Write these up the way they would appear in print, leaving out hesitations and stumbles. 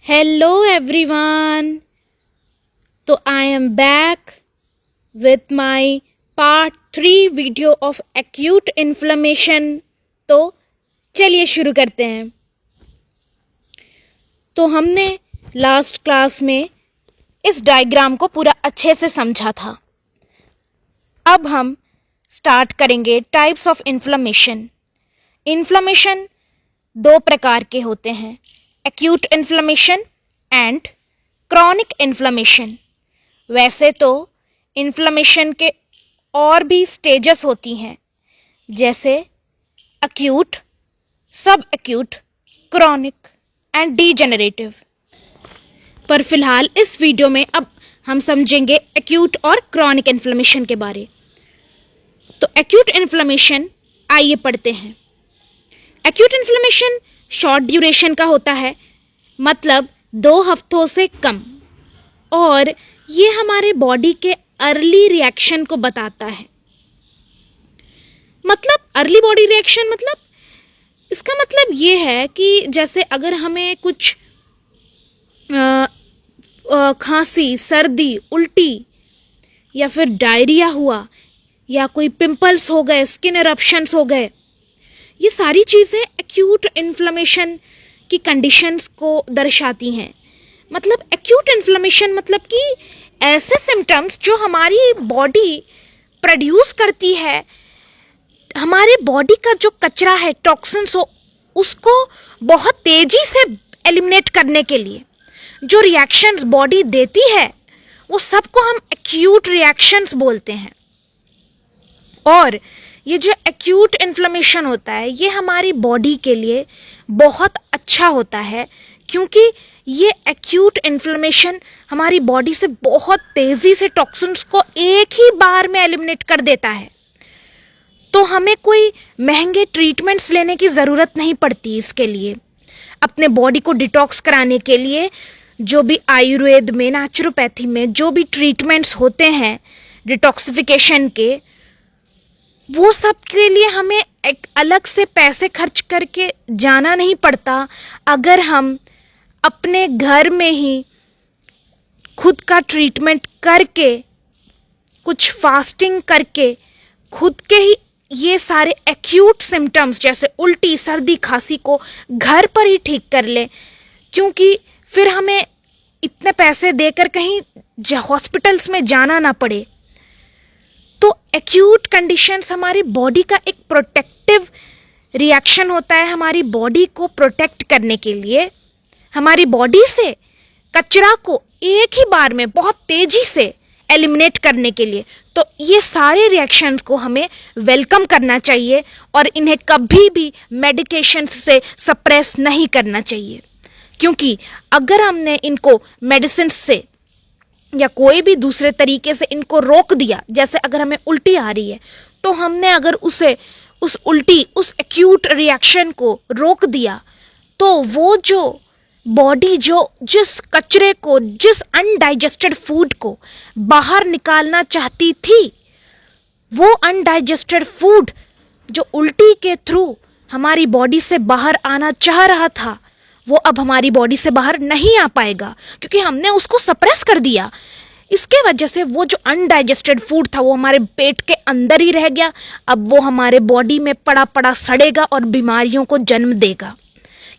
Hello everyone. तो I am back with my part 3 video of acute inflammation. तो चलिए शुरू करते हैं। तो हमने लास्ट क्लास में इस डायग्राम को पूरा अच्छे से समझा था। अब हम स्टार्ट करेंगे टाइप्स ऑफ इन्फ्लेमेशन। इन्फ्लेमेशन दो प्रकार के होते हैं, acute inflammation and chronic inflammation. वैसे तो इन्फ्लेमेशन के और भी स्टेजेस होती हैं, जैसे एक्यूट, सब एक्यूट, क्रॉनिक एंड डीजेनरेटिव। पर फिलहाल इस वीडियो में अब हम समझेंगे एक्यूट और क्रॉनिक इन्फ्लेमेशन के बारे। तो एक्यूट इन्फ्लेमेशन आइए पढ़ते हैं। एक्यूट इन्फ्लेमेशन शॉर्ट ड्यूरेशन का होता है, मतलब 2 हफ्तों से कम, और ये हमारे बॉडी के अर्ली रिएक्शन को बताता है। मतलब अर्ली बॉडी रिएक्शन मतलब इसका मतलब ये है कि जैसे अगर हमें कुछ खांसी, सर्दी, उल्टी या फिर डायरिया हुआ या कोई पिंपल्स हो गए, स्किन इरप्शंस हो गए, ये सारी चीज़ें एक्यूट इन्फ्लेमेशन की कंडीशंस को दर्शाती हैं। मतलब एक्यूट इन्फ्लेमेशन मतलब कि ऐसे सिम्टम्स जो हमारी बॉडी प्रोड्यूस करती है, हमारे बॉडी का जो कचरा है, टॉक्सिन्स हो, उसको बहुत तेज़ी से एलिमिनेट करने के लिए जो रिएक्शंस बॉडी देती है, वो सबको हम एक्यूट रिएक्शंस बोलते हैं। और ये जो एक्यूट इन्फ्लेमेशन होता है, ये हमारी बॉडी के लिए बहुत अच्छा होता है, क्योंकि ये एक्यूट इन्फ्लेमेशन हमारी बॉडी से बहुत तेज़ी से टॉक्सिन्स को एक ही बार में एलिमिनेट कर देता है। तो हमें कोई महंगे ट्रीटमेंट्स लेने की ज़रूरत नहीं पड़ती। इसके लिए अपने बॉडी को डिटॉक्स कराने के लिए जो भी आयुर्वेद में, नेचुरोपैथी में जो भी ट्रीटमेंट्स होते हैं डिटॉक्सिफिकेशन के, वो सब के लिए हमें एक अलग से पैसे खर्च करके जाना नहीं पड़ता। अगर हम अपने घर में ही खुद का ट्रीटमेंट करके, कुछ फास्टिंग करके, खुद के ही ये सारे एक्यूट सिम्टम्स जैसे उल्टी, सर्दी, खांसी को घर पर ही ठीक कर ले, क्योंकि फिर हमें इतने पैसे देकर कहीं हॉस्पिटल्स में जाना ना पड़े। तो एक्यूट कंडीशंस हमारी बॉडी का एक प्रोटेक्टिव रिएक्शन होता है, हमारी बॉडी को प्रोटेक्ट करने के लिए, हमारी बॉडी से कचरा को एक ही बार में बहुत तेजी से एलिमिनेट करने के लिए। तो ये सारे रिएक्शंस को हमें वेलकम करना चाहिए और इन्हें कभी भी मेडिकेशन से सप्रेस नहीं करना चाहिए, क्योंकि अगर हमने इनको मेडिसिन से या कोई भी दूसरे तरीके से इनको रोक दिया, जैसे अगर हमें उल्टी आ रही है तो हमने अगर उस उल्टी, उस एक्यूट रिएक्शन को रोक दिया, तो वो जो बॉडी जो जिस कचरे को, जिस अनडाइजेस्टेड फूड को बाहर निकालना चाहती थी, वो अनडाइजेस्टेड फूड जो उल्टी के थ्रू हमारी बॉडी से बाहर आना चाह रहा था, वो अब हमारी बॉडी से बाहर नहीं आ पाएगा, क्योंकि हमने उसको सप्रेस कर दिया। इसके वजह से वो जो अनडाइजेस्टेड फूड था वो हमारे पेट के अंदर ही रह गया। अब वो हमारे बॉडी में पड़ा पड़ा सड़ेगा और बीमारियों को जन्म देगा,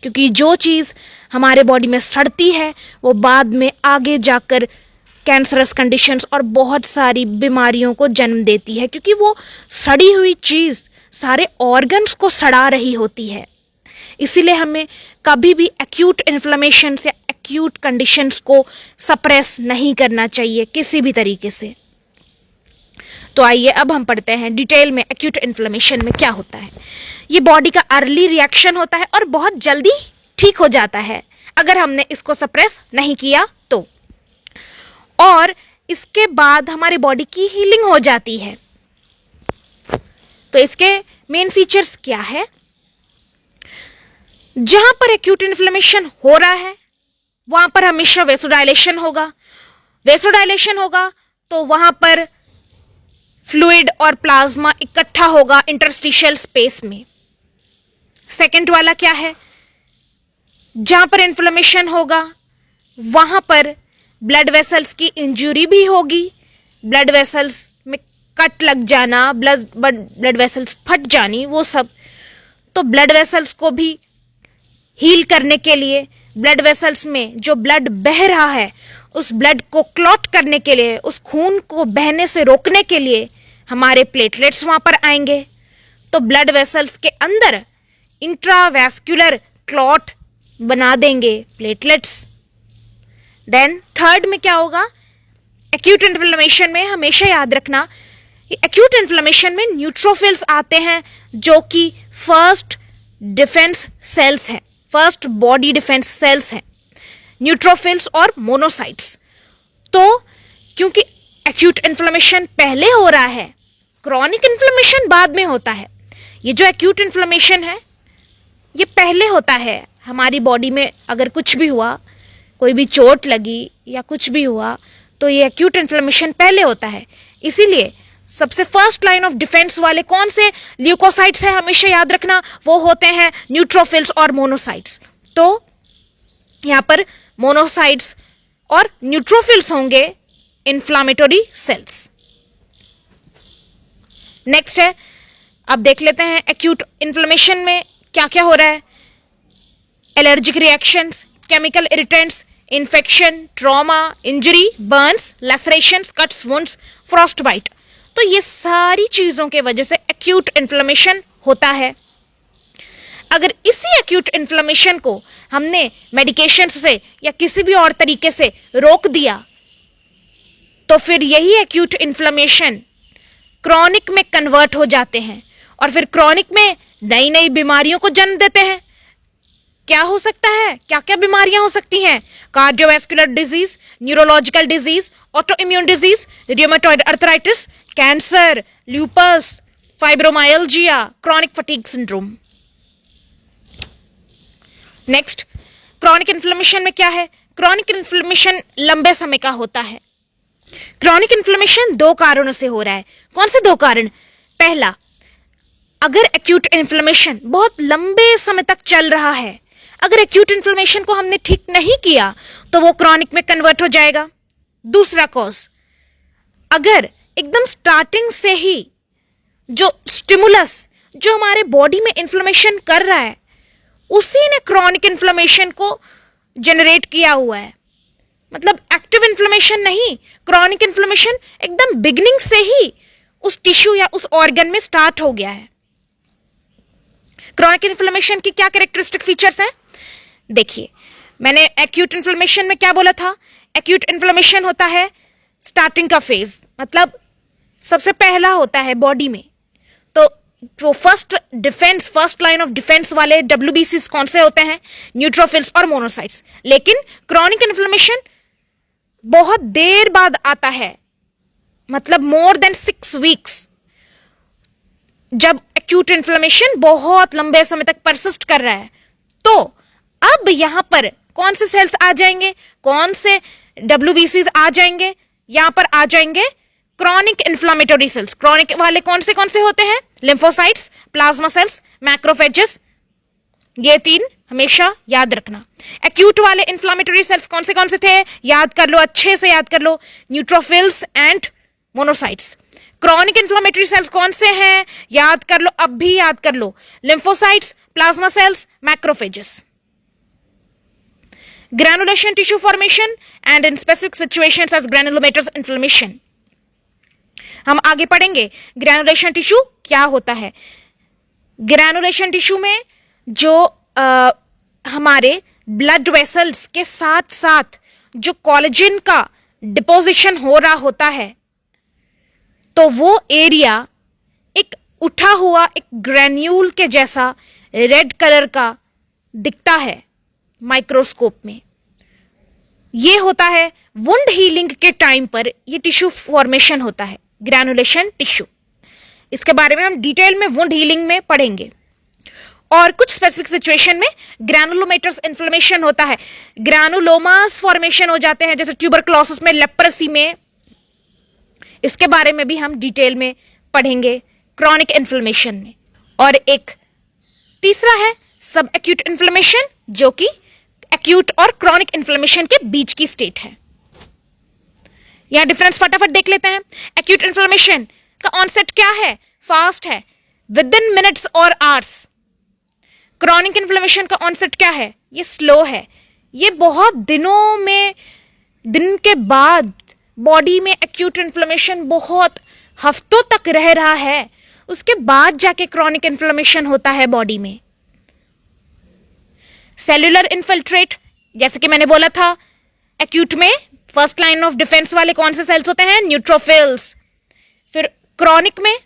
क्योंकि जो चीज़ हमारे बॉडी में सड़ती है वो बाद में आगे जाकर कैंसरस कंडीशंस और बहुत सारी बीमारियों को जन्म देती है, क्योंकि वो सड़ी हुई चीज़ सारे ऑर्गन्स को सड़ा रही होती है। इसीलिए हमें कभी भी एक्यूट इन्फ्लेमेशन या एक्यूट कंडीशंस को सप्रेस नहीं करना चाहिए किसी भी तरीके से। तो आइए अब हम पढ़ते हैं डिटेल में एक्यूट इन्फ्लेमेशन में क्या होता है। ये बॉडी का अर्ली रिएक्शन होता है और बहुत जल्दी ठीक हो जाता है अगर हमने इसको सप्रेस नहीं किया तो, और इसके बाद हमारी बॉडी की हीलिंग हो जाती है। तो इसके मेन फीचर्स क्या है? जहां पर एक्यूट इन्फ्लेमेशन हो रहा है वहां पर हमेशा वेसोडाइलेशन होगा। वेसोडाइलेशन होगा तो वहां पर फ्लूइड और प्लाज्मा इकट्ठा होगा इंटरस्टिशियल स्पेस में। सेकंड वाला क्या है? जहां पर इन्फ्लेमेशन होगा वहां पर ब्लड वेसल्स की इंजरी भी होगी, ब्लड वेसल्स में कट लग जाना, ब्लड वेसल्स फट जानी, वो सब। तो ब्लड वेसल्स को भी हील करने के लिए, ब्लड वेसल्स में जो ब्लड बह रहा है उस ब्लड को क्लॉट करने के लिए, उस खून को बहने से रोकने के लिए हमारे प्लेटलेट्स वहां पर आएंगे। तो ब्लड वेसल्स के अंदर इंट्रावैस्कुलर क्लॉट बना देंगे प्लेटलेट्स। देन थर्ड में क्या होगा, एक्यूट इन्फ्लेमेशन में हमेशा याद रखना, एक्यूट इन्फ्लेमेशन में न्यूट्रोफिल्स आते हैं जो कि फर्स्ट डिफेंस सेल्स हैं, फर्स्ट बॉडी डिफेंस सेल्स हैं, न्यूट्रोफिल्स और मोनोसाइट्स। तो क्योंकि एक्यूट इन्फ्लेमेशन पहले हो रहा है, क्रॉनिक इन्फ्लेमेशन बाद में होता है। ये जो एक्यूट इन्फ्लेमेशन है ये पहले होता है हमारी बॉडी में। अगर कुछ भी हुआ, कोई भी चोट लगी या कुछ भी हुआ, तो ये एक्यूट इन्फ्लेमेशन पहले होता है। इसीलिए सबसे फर्स्ट लाइन ऑफ डिफेंस वाले कौन से ल्यूकोसाइट्स है हमेशा याद रखना, वो होते हैं न्यूट्रोफिल्स और मोनोसाइट्स। तो यहां पर मोनोसाइट्स और न्यूट्रोफिल्स होंगे इन्फ्लामेटरी सेल्स। नेक्स्ट है, अब देख लेते हैं एक्यूट इन्फ्लेमेशन में क्या क्या हो रहा है। Allergic reactions, chemical irritants, infection, trauma, injury, burns, lacerations, cuts, wounds, frostbite. तो ये सारी चीजों के वजह से एक्यूट इन्फ्लेमेशन होता है। अगर इसी एक्यूट इन्फ्लेमेशन को हमने मेडिकेशन से या किसी भी और तरीके से रोक दिया तो फिर यही एक्यूट इन्फ्लेमेशन क्रॉनिक में कन्वर्ट हो जाते हैं और फिर क्रॉनिक में नई नई बीमारियों को जन्म देते हैं। क्या हो सकता है, क्या क्या बीमारियां हो सकती हैं? Cardiovascular disease, neurological disease, autoimmune disease, rheumatoid arthritis, cancer, lupus, fibromyalgia, chronic fatigue syndrome. Next, chronic inflammation में क्या है? क्रॉनिक इन्फ्लेमेशन लंबे समय का होता है। क्रॉनिक इन्फ्लेमेशन दो कारणों से हो रहा है। कौन से दो कारण? पहला, अगर एक्यूट इन्फ्लेमेशन बहुत लंबे समय तक चल रहा है, अगर एक्यूट इन्फ्लेमेशन को हमने ठीक नहीं किया तो वो क्रॉनिक में कन्वर्ट हो जाएगा। दूसरा कॉज, अगर एकदम स्टार्टिंग से ही जो स्टिमुलस जो हमारे बॉडी में इन्फ्लेमेशन कर रहा है उसी ने क्रॉनिक इन्फ्लेमेशन को जनरेट किया हुआ है, मतलब एक्टिव इन्फ्लेमेशन नहीं, क्रॉनिक इन्फ्लेमेशन एकदम बिगिनिंग से ही उस टिश्यू या उस ऑर्गन में स्टार्ट हो गया है। क्रॉनिक इन्फ्लेमेशन की क्या कैरेक्टरिस्टिक फीचर्स हैं? देखिए, मैंने एक्यूट इन्फ्लेमेशन में क्या बोला था? एक्यूट इन्फ्लेमेशन होता है स्टार्टिंग का फेज, मतलब सबसे पहला होता है बॉडी में। तो जो फर्स्ट लाइन ऑफ डिफेंस वाले WBCs कौन से होते हैं? न्यूट्रोफिल्स और मोनोसाइट्स। लेकिन क्रॉनिक इन्फ्लेमेशन बहुत देर बाद आता है, मतलब मोर देन 6 वीक्स, जब एक्यूट इन्फ्लेमेशन बहुत लंबे समय तक परसिस्ट कर रहा है। तो अब यहां पर कौन से सेल्स आ जाएंगे, कौन से WBCs आ जाएंगे? यहां पर आ जाएंगे क्रॉनिक इन्फ्लामेटरी सेल्स। क्रॉनिक वाले कौन से होते हैं? Lymphocytes, plasma cells, macrophages. ये 3 हमेशा याद रखना। एक्यूट वाले इन्फ्लामेटरी सेल्स कौन से थे? याद कर लो, अच्छे से याद कर लो, neutrophils and monocytes. Chronic inflammatory cells कौन से हैं? याद कर लो, अब भी याद कर लो, lymphocytes, plasma cells, macrophages. Granulation tissue formation and in specific situations as granulomatous inflammation. हम आगे पढ़ेंगे ग्रैनुलेशन टिश्यू क्या होता है। ग्रैनुलेशन टिश्यू में जो हमारे ब्लड वेसल्स के साथ साथ जो कोलेजन का डिपोजिशन हो रहा होता है, तो वो एरिया एक उठा हुआ एक ग्रैन्यूल के जैसा रेड कलर का दिखता है माइक्रोस्कोप में। ये होता है वुंड हीलिंग के टाइम पर, ये टिश्यू फॉर्मेशन होता है ग्रैनुलेशन टिश्यू। इसके बारे में हम डिटेल में वुंड हीलिंग में पढ़ेंगे। और कुछ स्पेसिफिक सिचुएशन में ग्रैनुलोमेटस इन्फ्लेमेशन होता है, ग्रैनुलोमास फॉर्मेशन हो जाते हैं, जैसे ट्यूबरक्लोसिस में, लेप्रेसी में। इसके बारे में भी हम डिटेल में पढ़ेंगे क्रॉनिक इन्फ्लेमेशन में। और एक तीसरा है सब एक्यूट इन्फ्लेमेशन, जो कि एक्यूट और क्रॉनिक इन्फ्लेमेशन के बीच की स्टेट है। यहां डिफरेंस फटाफट देख लेते हैं। एक्यूट इन्फ्लेमेशन का ऑनसेट क्या है? फास्ट है, विद इन मिनट्स और आवर्स। क्रॉनिक इन्फ्लेमेशन का ऑनसेट क्या है? ये स्लो है, ये बहुत दिन के बाद बॉडी में एक्यूट इन्फ्लेमेशन बहुत हफ्तों तक रह रहा है, उसके बाद जाके क्रॉनिक इन्फ्लेमेशन होता है बॉडी में। सेल्यूलर इन्फिल्ट्रेट, जैसे कि मैंने बोला था, एक्यूट में फर्स्ट लाइन ऑफ डिफेंस वाले कौन से सेल्स होते हैं? न्यूट्रोफिल्स। फिर क्रॉनिक में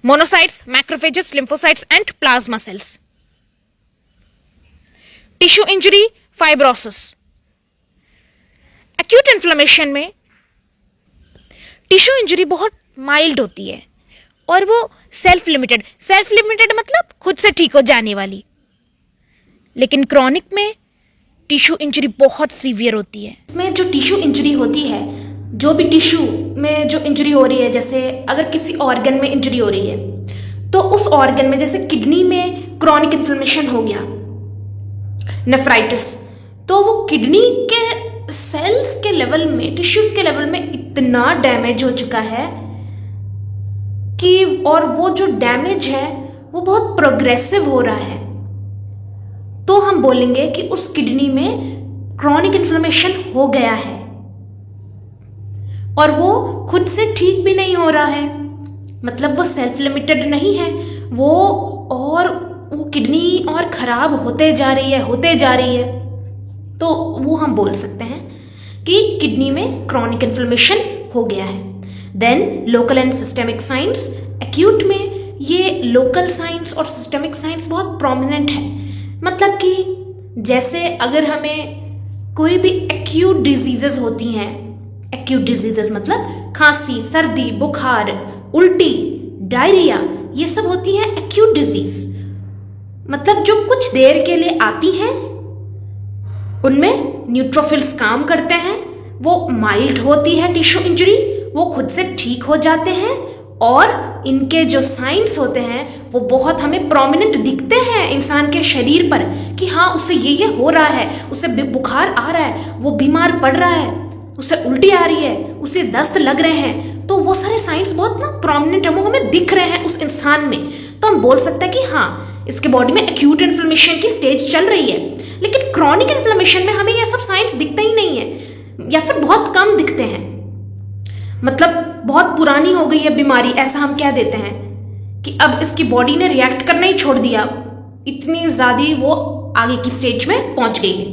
monocytes, macrophages, lymphocytes and plasma cells. Tissue injury, fibrosis. Acute inflammation में टिश्यू इंजरी बहुत माइल्ड होती है और वो सेल्फ लिमिटेड मतलब खुद से ठीक हो जाने वाली। लेकिन क्रॉनिक में टिश्यू इंजरी बहुत सीवियर होती है। इसमें जो टिश्यू इंजरी होती है, जो भी टिश्यू में जो इंजरी हो रही है, जैसे अगर किसी ऑर्गन में इंजरी हो रही है तो उस ऑर्गन में, जैसे किडनी में क्रोनिक इन्फ्लेमेशन हो गया, नेफ्राइटिस, तो वो किडनी के सेल्स के लेवल में, टिश्यूज के लेवल में इतना डैमेज हो चुका है कि, और वो जो डैमेज है वो बहुत प्रोग्रेसिव हो रहा है, तो हम बोलेंगे कि उस किडनी में क्रॉनिक इन्फ्लेमेशन हो गया है और वो खुद से ठीक भी नहीं हो रहा है। मतलब वो सेल्फ लिमिटेड नहीं है, वो किडनी और खराब होते जा रही है, तो वो हम बोल सकते हैं कि किडनी में क्रॉनिक इन्फ्लेमेशन हो गया है। Then local and systemic signs. Acute में ये लोकल साइंस और सिस्टेमिक साइंस बहुत प्रोमिनेंट है। मतलब कि जैसे अगर हमें कोई भी एक्यूट डिजीजेस होती हैं, एक्यूट डिजीजेस मतलब खांसी, सर्दी, बुखार, उल्टी, डायरिया, ये सब होती हैं एक्यूट डिजीज। मतलब जो कुछ देर के लिए आती हैं, उनमें न्यूट्रोफिल्स काम करते हैं, वो माइल्ड होती है टिश्यू इंजरी, वो खुद से ठीक हो जाते हैं और इनके जो साइंस होते हैं वो बहुत हमें प्रोमिनेंट दिखते हैं इंसान के शरीर पर कि हाँ उसे ये हो रहा है, उसे बुखार आ रहा है, वो बीमार पड़ रहा है, उसे उल्टी आ रही है, उसे दस्त लग रहे हैं, तो वो सारे साइंस बहुत ना प्रोमिनेंट है, वो हमें दिख रहे हैं उस इंसान में। तो हम बोल सकते हैं कि हाँ इसके बॉडी में एक्यूट इन्फ्लेमेशन की स्टेज चल रही है। लेकिन क्रॉनिक इन्फ्लेमेशन में हमें ये सब साइंस दिखते ही नहीं है या फिर बहुत कम दिखते हैं। मतलब बहुत पुरानी हो गई है बीमारी, ऐसा हम कह देते हैं कि अब इसकी बॉडी ने रिएक्ट करना ही छोड़ दिया, इतनी ज्यादा वो आगे की स्टेज में पहुंच गई है।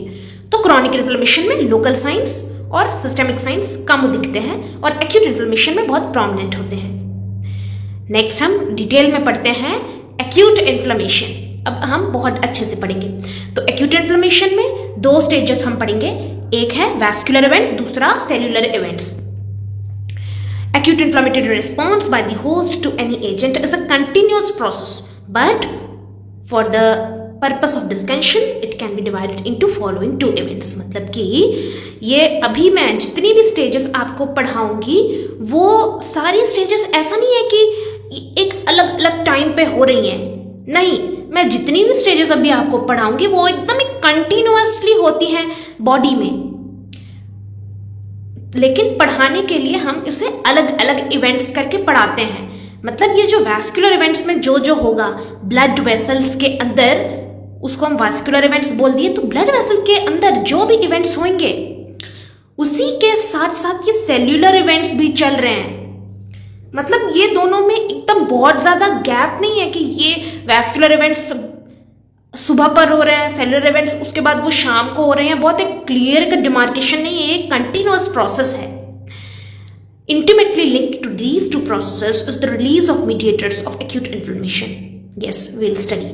तो क्रॉनिक इन्फ्लेमेशन में लोकल साइंस और सिस्टेमिक साइंस कम दिखते हैं और एक्यूट इन्फ्लेमेशन में बहुत प्रोमिनेंट होते हैं। नेक्स्ट हम डिटेल में पढ़ते हैं एक्यूट इन्फ्लेमेशन। अब हम बहुत अच्छे से पढ़ेंगे। तो एक्यूट इन्फ्लेमेशन में दो स्टेजेस हम पढ़ेंगे, एक है वैस्कुलर इवेंट्स, दूसरा cellular events. Acute inflammatory response by the host to any agent is a continuous process, but for the purpose of discussion, it can be divided into following two events. मतलब कि ये अभी मैं जितनी भी stages आपको पढ़ाऊंगी वो सारी स्टेजेस ऐसा नहीं है कि एक अलग अलग टाइम पे हो रही हैं, नहीं, मैं जितनी भी स्टेजेस अभी आपको पढ़ाऊंगी वो एकदम कंटिन्यूअसली होती हैं बॉडी में। लेकिन पढ़ाने के लिए हम इसे अलग अलग इवेंट्स करके पढ़ाते हैं। मतलब ये जो वैस्कुलर इवेंट्स में जो होगा ब्लड वेसल्स के अंदर, उसको हम वैस्कुलर इवेंट्स बोल दिए, तो ब्लड वेसल के अंदर जो भी इवेंट्स होंगे उसी के साथ साथ ये सेल्यूलर इवेंट्स भी चल रहे हैं। मतलब ये दोनों में एकदम बहुत ज्यादा गैप नहीं है कि ये वैस्कुलर इवेंट्स सुबह पर हो रहे हैं, सेल्यूलर इवेंट्स उसके बाद वो शाम को हो रहे हैं, बहुत एक क्लियर का डिमार्केशन नहीं है, एक कंटिन्यूअस प्रोसेस है। Intimately linked to these two processes is the release of mediators of acute inflammation. Yes, we will study.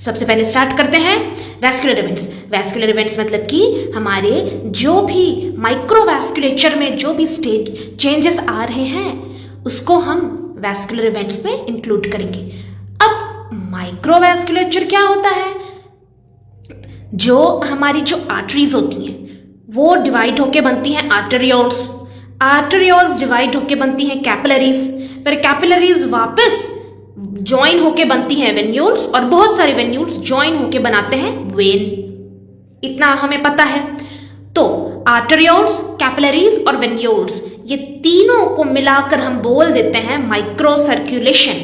सबसे पहले स्टार्ट करते हैं वैस्कुलर इवेंट्स। वैस्कुलर इवेंट्स मतलब कि हमारे जो भी माइक्रोवैस्कुलेचर में जो भी स्टेज चेंजेस आ रहे हैं उसको हम वैस्कुलर इवेंट्स में इंक्लूड करेंगे। माइक्रोवैस्कुलेचर क्या होता है? जो हमारी जो आर्टरीज होती हैं वो डिवाइड होके बनती हैं आर्टेरियोल्स, आर्टेरियोल्स डिवाइड होके बनती हैं कैपिलरीज, फिर कैपिलरीज वापस ज्वाइन होके बनती हैं वेन्यूल्स और बहुत सारे वेन्यूल्स ज्वाइन होके बनाते हैं वेन। इतना हमें पता है। तो आर्टेरियोल्स, कैपिलरीज और वेन्यूल्स, ये तीनों को मिलाकर हम बोल देते हैं माइक्रो सर्कुलेशन।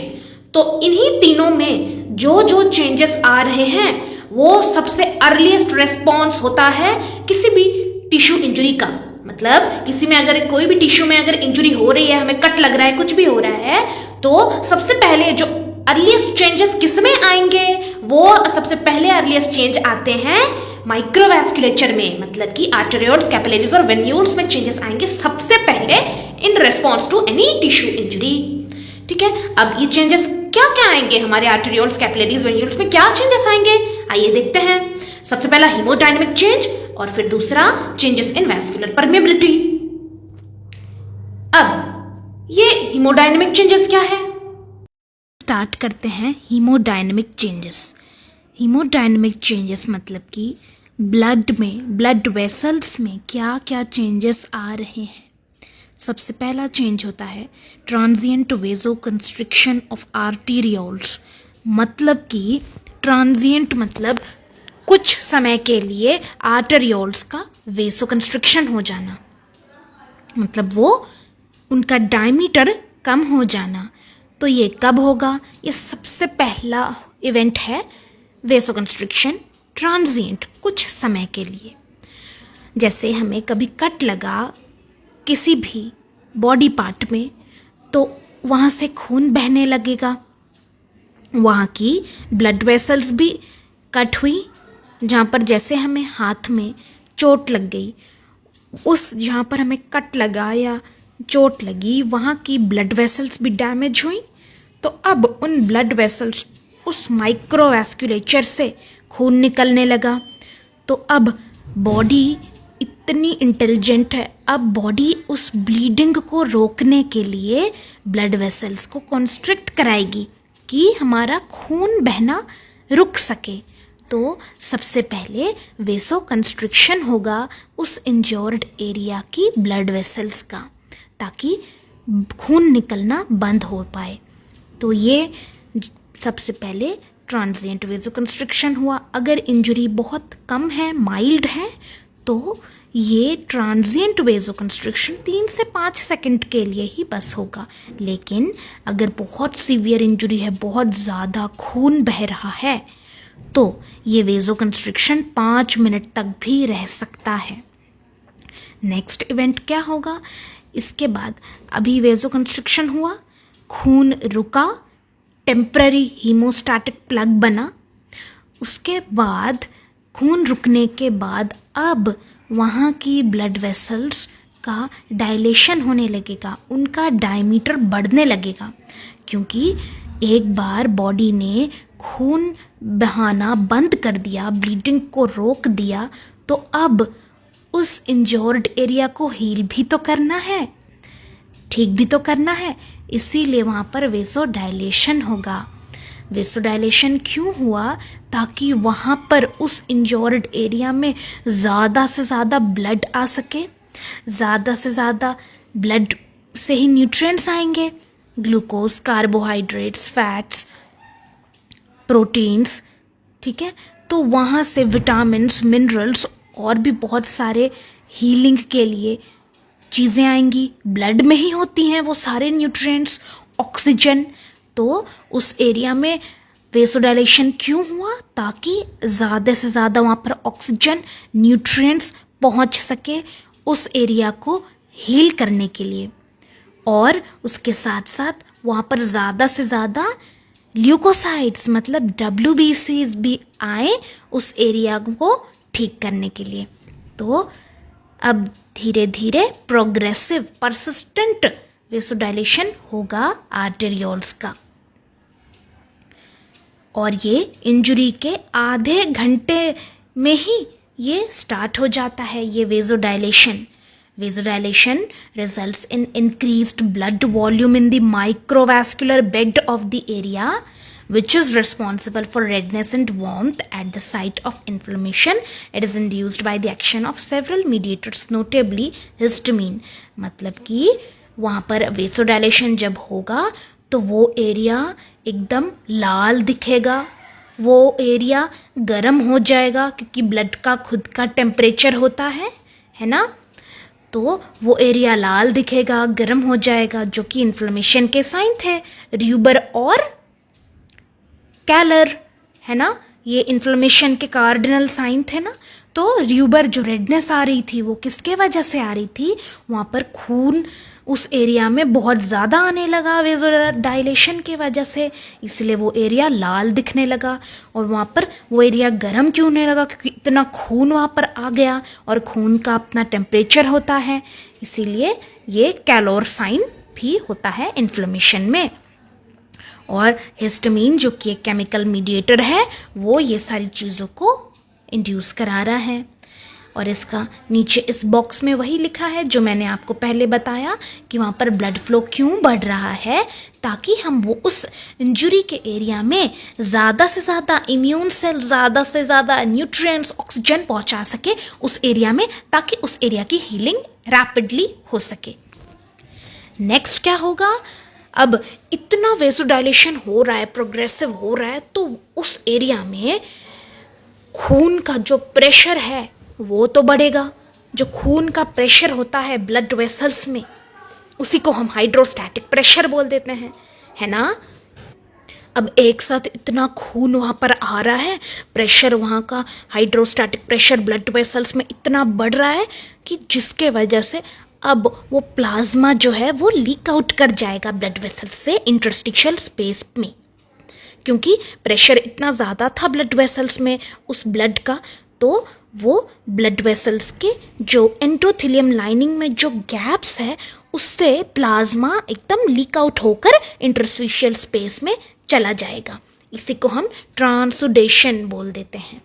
तो इन्हीं तीनों में जो जो चेंजेस आ रहे हैं वो सबसे अर्लीस्ट रेस्पॉन्स होता है किसी भी टिश्यू इंजरी का। मतलब किसी में अगर कोई भी टिश्यू में अगर इंजरी हो रही है, हमें कट लग रहा है, कुछ भी हो रहा है, तो सबसे पहले जो अर्लीस्ट चेंजेस किस में आएंगे, वो सबसे पहले अर्लीस्ट चेंज आते हैं माइक्रोवैस्कुलेचर में। मतलब कि आर्टेरियोल्स, कैपिलरीज और वेन्यूल्स में चेंजेस आएंगे सबसे पहले in response to any tissue injury. ठीक है, अब ये चेंजेस क्या क्या आएंगे हमारे आर्टेरियोल्स, कैपिलरीज, वेन्यूल्स में क्या चेंजेस आएंगे, आइए देखते हैं। सबसे पहला हीमोडायनेमिक चेंज और फिर दूसरा चेंजेस इन वैस्कुलर परमेबिलिटी। अब ये हीमोडायनेमिक चेंजेस क्या है, स्टार्ट करते हैं हीमोडायनेमिक चेंजेस। हीमोडायनेमिक चेंजेस मतलब कि ब्लड में, ब्लड वेसल्स में क्या क्या चेंजेस आ रहे हैं। सबसे पहला चेंज होता है ट्रांजिएंट वेजोकंस्ट्रिक्शन ऑफ आर्टेरियोल्स। मतलब कि ट्रांजिएंट मतलब कुछ समय के लिए आर्टेरियोल्स का वेसोकंस्ट्रिक्शन हो जाना, मतलब वो उनका डायमीटर कम हो जाना। तो ये कब होगा, ये सबसे पहला इवेंट है वेसोकंस्ट्रिक्शन, ट्रांजिएंट कुछ समय के लिए। जैसे हमें कभी कट लगा किसी भी बॉडी पार्ट में, तो वहाँ से खून बहने लगेगा, वहाँ की ब्लड वेसल्स भी कट हुई, जहाँ पर जैसे हमें हाथ में चोट लग गई, उस जहाँ पर हमें कट लगा या चोट लगी वहाँ की ब्लड वेसल्स भी डैमेज हुई। तो अब उन ब्लड वेसल्स, उस माइक्रोवैस्कुलेचर से खून निकलने लगा। तो अब बॉडी इतनी इंटेलिजेंट है, अब बॉडी उस ब्लीडिंग को रोकने के लिए ब्लड वेसल्स को कॉन्स्ट्रिक्ट कराएगी कि हमारा खून बहना रुक सके। तो सबसे पहले वेसो कंस्ट्रिक्शन होगा उस इंजर्ड एरिया की ब्लड वेसल्स का, ताकि खून निकलना बंद हो पाए। तो ये सबसे पहले ट्रांजिएंट वेसो कंस्ट्रिक्शन हुआ। अगर इंजरी बहुत कम है, माइल्ड है, तो ये ट्रांजिएंट वेसो कंस्ट्रिक्शन 3 से 5 सेकंड के लिए ही बस होगा। लेकिन अगर बहुत सीवियर इंजरी है, बहुत ज़्यादा खून बह रहा है, तो ये वेसो कंस्ट्रिक्शन 5 मिनट तक भी रह सकता है। नेक्स्ट इवेंट क्या होगा, इसके बाद अभी वेसो कंस्ट्रिक्शन हुआ, खून रुका, टेम्पररी हीमोस्टैटिक प्लग बना। उसके बाद खून रुकने के बाद अब वहाँ की ब्लड वेसल्स का डायलेशन होने लगेगा, उनका डायमीटर बढ़ने लगेगा, क्योंकि एक बार बॉडी ने खून बहाना बंद कर दिया, ब्लीडिंग को रोक दिया, तो अब उस इंजर्ड एरिया को हील भी तो करना है, ठीक भी तो करना है, इसीलिए वहाँ पर वेसोडाइलेशन होगा। वेसोडाइलेशन क्यों हुआ, ताकि वहाँ पर उस इंजर्ड एरिया में ज़्यादा से ज़्यादा ब्लड आ सके, ज़्यादा से ज़्यादा ब्लड से ही न्यूट्रिएंट्स आएंगे, ग्लूकोज, कार्बोहाइड्रेट्स, फैट्स, प्रोटीन्स, ठीक है। तो वहाँ से विटामिन्स, मिनरल्स और भी बहुत सारे हीलिंग के लिए चीज़ें आएंगी, ब्लड में ही होती हैं वो सारे न्यूट्रिएंट्स, ऑक्सीजन। तो उस एरिया में वेसोडाइलेशन क्यों हुआ, ताकि ज़्यादा से ज़्यादा वहाँ पर ऑक्सीजन, न्यूट्रिएंट्स पहुँच सके उस एरिया को हील करने के लिए, और उसके साथ साथ वहाँ पर ज़्यादा से ज़्यादा ल्यूकोसाइड्स मतलब WBCs भी आए उस एरिया को ठीक करने के लिए। तो अब धीरे धीरे प्रोग्रेसिव परसिस्टेंट वेसोडाइलेशन होगा आर्टेरियोल्स का, और ये इंजरी के आधे घंटे में ही ये स्टार्ट हो जाता है, ये vasodilation. Vasodilation results in increased blood volume in the microvascular bed of the area, which is responsible for redness and warmth at the site of inflammation. It is induced by the action of several mediators, notably histamine. मतलब कि वहाँ पर vasodilation जब होगा तो वो area एकदम लाल दिखेगा, वो एरिया गर्म हो जाएगा क्योंकि ब्लड का खुद का टेम्परेचर होता है ना। तो वो एरिया लाल दिखेगा, गर्म हो जाएगा, जो कि इन्फ्लेमेशन के साइन थे, र्यूबर और कैलर, है ना। ये इन्फ्लेमेशन के कार्डिनल साइन थे ना। तो र्यूबर जो रेडनेस आ रही थी वो किसके वजह से आ रही थी, वहाँ पर खून उस एरिया में बहुत ज़्यादा आने लगा वेज़ोडाइलेशन की वजह से, इसलिए वो एरिया लाल दिखने लगा। और वहाँ पर वो एरिया गर्म क्यों होने लगा, क्योंकि इतना खून वहाँ पर आ गया और खून का अपना टेम्परेचर होता है, इसीलिए ये कैलोर साइन भी होता है इन्फ्लेमेशन में। और हिस्टामिन जो कि एक केमिकल मीडिएटर है वो ये सारी चीज़ों को इंड्यूस करा रहा है। और इसका नीचे इस बॉक्स में वही लिखा है जो मैंने आपको पहले बताया कि वहाँ पर ब्लड फ्लो क्यों बढ़ रहा है, ताकि हम वो उस इंजरी के एरिया में ज़्यादा से ज़्यादा इम्यून सेल, ज़्यादा से ज़्यादा न्यूट्रिएंट्स, ऑक्सीजन पहुँचा सके उस एरिया में, ताकि उस एरिया की हीलिंग रैपिडली हो सके। नेक्स्ट क्या होगा, अब इतना वेज़ोडाइलेशन हो रहा है, प्रोग्रेसिव हो रहा है, तो उस एरिया में खून का जो प्रेशर है वो तो बढ़ेगा। जो खून का प्रेशर होता है ब्लड वेसल्स में, उसी को हम हाइड्रोस्टैटिक प्रेशर बोल देते हैं, है ना। अब एक साथ इतना खून वहाँ पर आ रहा है, प्रेशर वहाँ का हाइड्रोस्टैटिक प्रेशर ब्लड वेसल्स में इतना बढ़ रहा है कि जिसके वजह से अब वो प्लाज्मा जो है वो लीक आउट कर जाएगा ब्लड वेसल्स से इंटरस्टिशियल स्पेस में, क्योंकि प्रेशर इतना ज़्यादा था ब्लड वेसल्स में उस ब्लड का। तो वो ब्लड वेसल्स के जो एंडोथेलियम लाइनिंग में जो गैप्स है उससे प्लाज्मा एकदम लीक आउट होकर इंटरस्टिशियल स्पेस में चला जाएगा। इसी को हम ट्रांसुडेशन बोल देते हैं।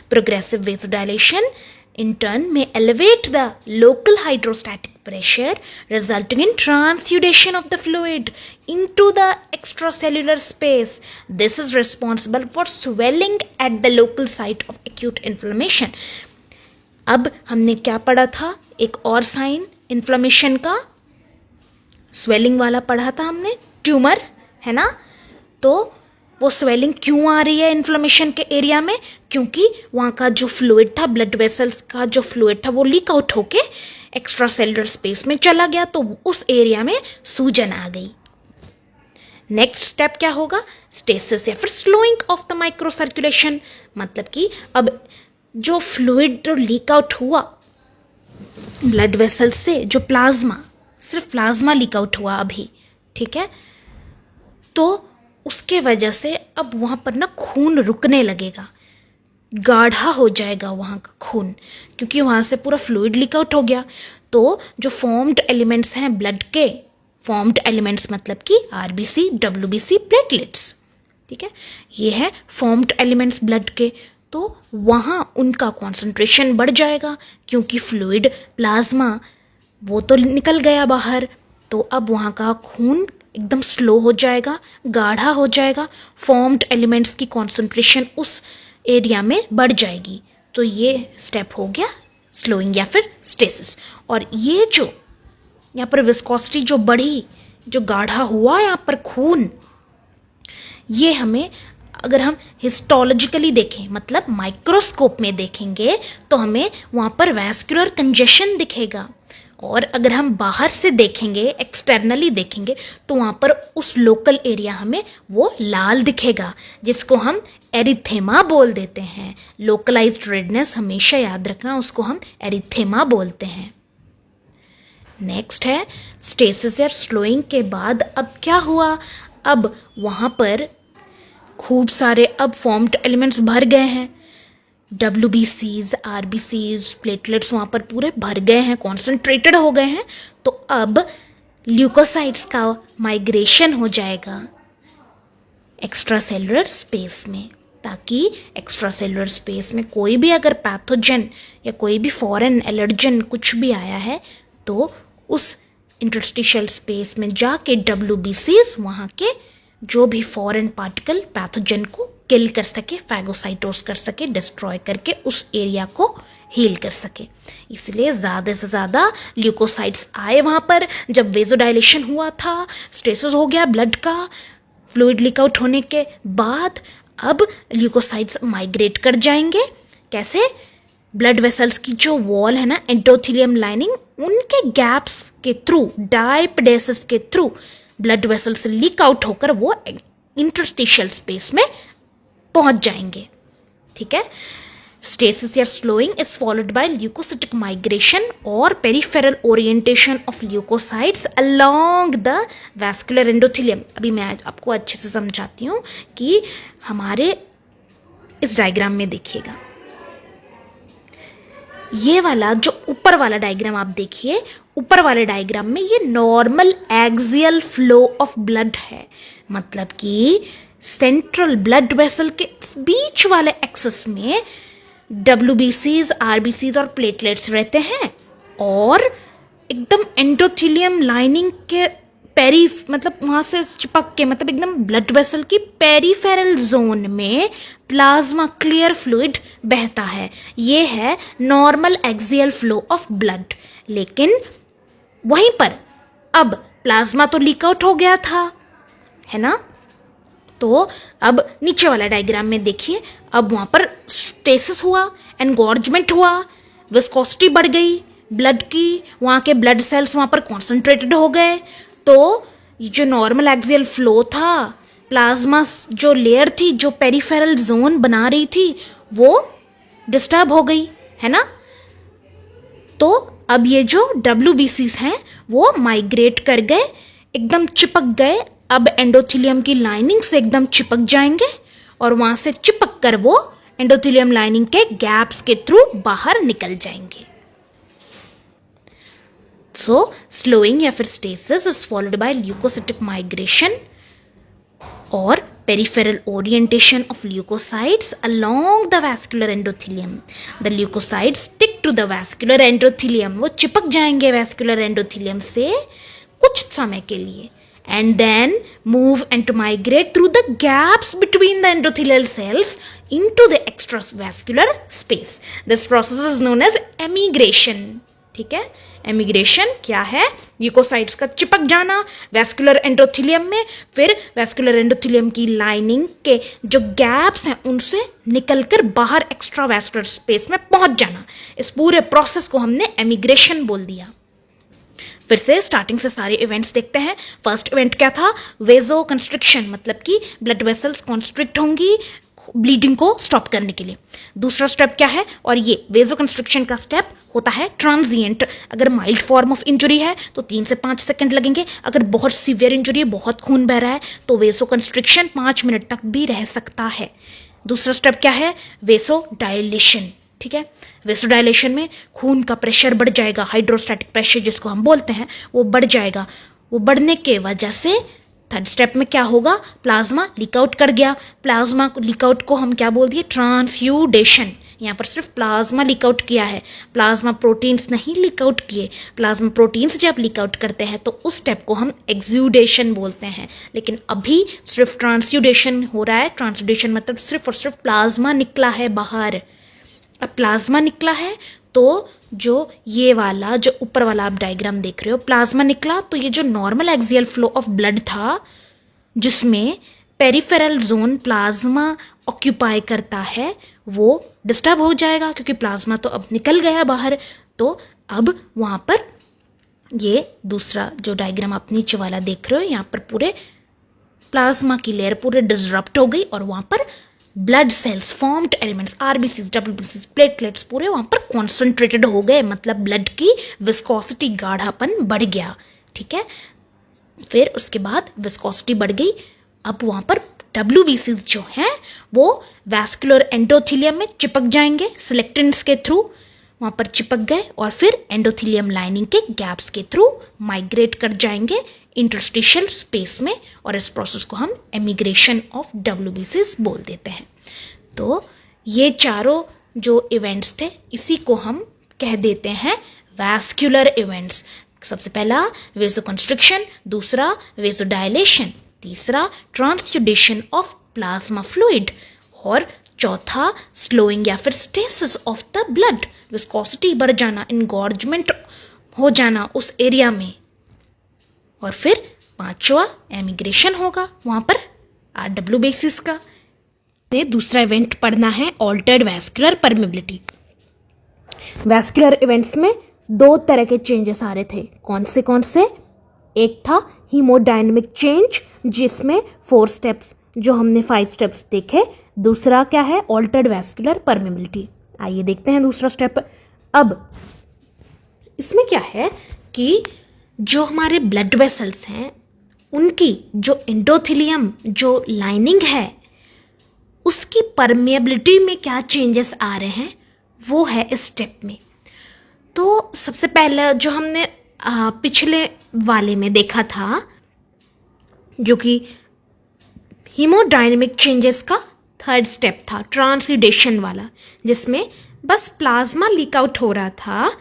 Progressive vasodilation in turn may elevate the local hydrostatic pressure, resulting in transudation of the fluid into the extracellular space. This is responsible for swelling at the local site of acute inflammation. अब हमने क्या पढ़ा था, एक और sign inflammation का, swelling वाला पढ़ा था हमने, ट्यूमर, है ना। तो वो स्वेलिंग क्यों आ रही है इन्फ्लेमेशन के एरिया में, क्योंकि वहाँ का जो फ्लूइड था, ब्लड वेसल्स का जो फ्लूइड था वो लीक आउट होके एक्स्ट्रा सेलुलर स्पेस में चला गया, तो उस एरिया में सूजन आ गई। नेक्स्ट स्टेप क्या होगा, स्टेसिस या फिर slowing of the micro circulation. मतलब कि अब जो फ्लूइड जो लीक आउट हुआ ब्लड वेसल्स से, जो प्लाज्मा, सिर्फ प्लाज्मा लीक आउट हुआ अभी, ठीक है, तो उसके वजह से अब वहाँ पर ना खून रुकने लगेगा, गाढ़ा हो जाएगा वहाँ का खून, क्योंकि वहाँ से पूरा फ्लूइड लीक आउट हो गया। तो जो फॉर्म्ड एलिमेंट्स हैं ब्लड के, फॉर्म्ड एलिमेंट्स मतलब कि आरबीसी, डब्ल्यूबीसी, प्लेटलेट्स, ठीक है, ये है फॉर्म्ड एलिमेंट्स ब्लड के। तो वहाँ उनका कॉन्सेंट्रेशन बढ़ जाएगा, क्योंकि फ्लूइड, प्लाज्मा वो तो निकल गया बाहर, तो अब वहाँ का खून एकदम स्लो हो जाएगा, गाढ़ा हो जाएगा, फॉर्म्ड एलिमेंट्स की कॉन्सेंट्रेशन उस एरिया में बढ़ जाएगी। तो ये स्टेप हो गया स्लोइंग या फिर स्टेसिस। और ये जो यहाँ पर विस्कोसिटी जो बढ़ी, जो गाढ़ा हुआ यहाँ पर खून, ये हमें अगर हम हिस्टोलॉजिकली देखें, मतलब माइक्रोस्कोप में देखेंगे, तो हमें वहाँ पर वैस्कुलर कंजेशन दिखेगा। और अगर हम बाहर से देखेंगे, एक्सटर्नली देखेंगे, तो वहाँ पर उस लोकल एरिया हमें वो लाल दिखेगा, जिसको हम एरिथेमा बोल देते हैं। लोकलाइज्ड रेडनेस हमेशा याद रखना, उसको हम एरिथेमा बोलते हैं। नेक्स्ट है स्टेसिस या स्लोइंग के बाद अब क्या हुआ, अब वहाँ पर खूब सारे अब फॉर्म्ड एलिमेंट्स भर गए हैं, WBCs, RBCs, प्लेटलेट्स वहाँ पर पूरे भर गए हैं, कॉन्सेंट्रेटेड हो गए हैं। तो अब ल्यूकोसाइट्स का माइग्रेशन हो जाएगा एक्स्ट्रा सेलुलर स्पेस में, ताकि एक्स्ट्रा सेलुलर स्पेस में कोई भी अगर पैथोजन या कोई भी फॉरेन एलर्जन कुछ भी आया है, तो उस इंटरस्टिशियल स्पेस में जाके WBCs वहाँ के जो भी फॉरेन पार्टिकल पैथोजन को किल कर सके, फैगोसाइटोस कर सके, डिस्ट्रॉय करके उस एरिया को हील कर सके। इसलिए ज़्यादा से ज़्यादा ल्यूकोसाइट्स आए वहाँ पर। जब वेज़ोडाइलेशन हुआ था, स्टेसिस हो गया ब्लड का, फ्लूइड लीक आउट होने के बाद अब ल्यूकोसाइट्स माइग्रेट कर जाएंगे। कैसे? ब्लड वेसल्स की जो वॉल है ना, एंडोथेलियम लाइनिंग, उनके गैप्स के थ्रू, डायपेडेसिस के थ्रू ब्लड वेसल से लीक आउट होकर वो इंटरस्टिशियल स्पेस में पहुंच जाएंगे। ठीक है। स्टेसिस या slowing is followed by leukocytic migration और peripheral orientation of leukocytes along the vascular endothelium. अभी मैं आपको अच्छे से समझाती हूँ कि हमारे इस डायग्राम में देखिएगा, ये वाला जो ऊपर वाला डायग्राम आप देखिए, ऊपर वाले डायग्राम में ये normal axial flow of blood है। मतलब कि सेंट्रल ब्लड वेसल के बीच वाले एक्सेस में WBCs, RBCs और प्लेटलेट्स रहते हैं, और एकदम एंडोथेलियम लाइनिंग के मतलब वहाँ से चिपक के, मतलब एकदम ब्लड वेसल की पेरिफेरल जोन में प्लाज्मा क्लियर फ्लूइड बहता है। ये है normal axial flow of blood. लेकिन वहीं पर अब प्लाज्मा तो लीक आउट हो गया था, है ना। तो अब नीचे वाला डायग्राम में देखिए, अब वहाँ पर स्टेसिस हुआ, एनगॉर्जमेंट हुआ, विस्कोसिटी बढ़ गई ब्लड की, वहाँ के ब्लड सेल्स वहाँ पर कॉन्सेंट्रेटेड हो गए। तो जो नॉर्मल एक्सियल फ्लो था, प्लाज्मा जो लेयर थी, जो पेरिफेरल जोन बना रही थी, वो डिस्टर्ब हो गई, है ना। तो अब ये जो WBCs हैं वो माइग्रेट कर गए, एकदम चिपक गए। अब एंडोथेलियम की लाइनिंग से एकदम चिपक जाएंगे और वहां से चिपक कर वो एंडोथेलियम लाइनिंग के गैप्स के थ्रू बाहर निकल जाएंगे। सो स्लोइंग या फिर stasis is followed by leukocytic migration और peripheral orientation of leukocytes along the vascular endothelium. The leukocytes stick to the vascular endothelium. वो चिपक जाएंगे vascular endothelium से कुछ समय के लिए, and then move and to migrate through the gaps between the endothelial cells into the extravascular space. This process is known as emigration. ठीक है। एमिग्रेशन क्या है? ल्यूकोसाइट्स का चिपक जाना वैस्कुलर एंडोथेलियम में, फिर वैस्कुलर एंडोथेलियम की लाइनिंग के जो गैप्स हैं उनसे निकलकर बाहर एक्स्ट्रावैस्कुलर स्पेस में पहुंच जाना। इस पूरे प्रोसेस को हमने एमिग्रेशन बोल दिया। फिर से स्टार्टिंग से सारे इवेंट्स देखते हैं। फर्स्ट इवेंट क्या था? वेजो कंस्ट्रिक्शन, मतलब कि ब्लड वेसल्स कॉन्स्ट्रिक्ट होंगी ब्लीडिंग को स्टॉप करने के लिए। दूसरा स्टेप क्या है? और ये वेजो कंस्ट्रिक्शन का स्टेप होता है ट्रांजिएंट। अगर माइल्ड फॉर्म ऑफ इंजरी है तो 3 से 5 सेकंड लगेंगे। अगर बहुत सीवियर इंजरी है, बहुत खून बह रहा है, तो वेसो कंस्ट्रिक्शन 5 मिनट तक भी रह सकता है। दूसरा स्टेप क्या है? वेसो डायलेशन। ठीक है। वेसो डायलेशन में खून का प्रेशर बढ़ जाएगा, हाइड्रोस्टैटिक प्रेशर जिसको हम बोलते हैं वो बढ़ जाएगा। वो बढ़ने के वजह से थर्ड स्टेप में क्या होगा? प्लाज्मा लीक आउट कर गया। प्लाज्मा लीक आउट को हम क्या बोल दिए? ट्रांसयूडेशन। यहाँ पर सिर्फ प्लाज्मा लीक आउट किया है, प्लाज्मा प्रोटीन्स नहीं लीक आउट किए। प्लाज्मा प्रोटीन्स जब लीक आउट करते हैं तो उस स्टेप को हम एक्सुडेशन बोलते हैं। लेकिन अभी सिर्फ ट्रांसयूडेशन हो रहा है। ट्रांसयूडेशन मतलब सिर्फ और सिर्फ प्लाज्मा निकला है बाहर। अब प्लाज्मा निकला है तो जो ये वाला जो ऊपर वाला आप डायग्राम देख रहे हो, प्लाज्मा निकला तो ये जो normal axial flow of blood था जिसमें पेरिफेरल जोन प्लाज्मा ऑक्यूपाई करता है वो डिस्टर्ब हो जाएगा, क्योंकि प्लाज्मा तो अब निकल गया बाहर। तो अब वहाँ पर ये दूसरा जो डायग्राम आप नीचे वाला देख रहे हो, यहाँ पर पूरे प्लाज्मा की लेयर पूरे डिसरप्ट हो गई और वहाँ पर blood cells, formed elements, RBCs, WBCs, platelets पूरे वहाँ पर कॉन्सेंट्रेटेड हो गए। मतलब ब्लड की विस्कोसिटी, गाढ़ापन बढ़ गया। ठीक है। फिर उसके बाद विस्कोसिटी बढ़ गई। अब वहाँ पर WBCs जो हैं वो वैस्कुलर एंडोथेलियम में चिपक जाएंगे सिलेक्टेंट्स के थ्रू, वहाँ पर चिपक गए और फिर एंडोथेलियम लाइनिंग के गैप्स के थ्रू माइग्रेट कर जाएंगे इंटरस्टिशियल स्पेस में, और इस प्रोसेस को हम एमिग्रेशन ऑफ WBCs बोल देते हैं। तो ये चारों जो इवेंट्स थे इसी को हम कह देते हैं वैस्कुलर इवेंट्स। सबसे पहला वेसो कंस्ट्रिक्शन, दूसरा वेसो डायलेशन, तीसरा ट्रांसयूडेशन ऑफ प्लाज्मा फ्लूइड, और चौथा स्लोइंग या फिर stasis of the blood, viscosity बढ़ जाना, इनगॉर्जमेंट हो जाना उस एरिया में, और फिर पांचवा एमिग्रेशन होगा वहाँ पर RWBCs का। ने दूसरा इवेंट पढ़ना है altered vascular permeability. Vascular events में दो तरह के चेंजेस आ रहे थे। कौन से? एक था हीमोडायनेमिक चेंज, जिसमें 4 स्टेप्स, जो हमने 5 स्टेप्स देखे। दूसरा क्या है? Altered vascular permeability. आइए देखते हैं दूसरा स्टेप। अब इसमें क्या है कि जो हमारे ब्लड वेसल्स हैं उनकी जो एंडोथेलियम जो लाइनिंग है उसकी परमेबिलिटी में क्या चेंजेस आ रहे हैं वो है इस स्टेप में। तो सबसे पहले जो हमने पिछले वाले में देखा था, जो कि हीमोडायनेमिक चेंजेस का 3rd स्टेप था, ट्रांसयूडेशन वाला, जिसमें बस प्लाज्मा लीक आउट हो रहा था।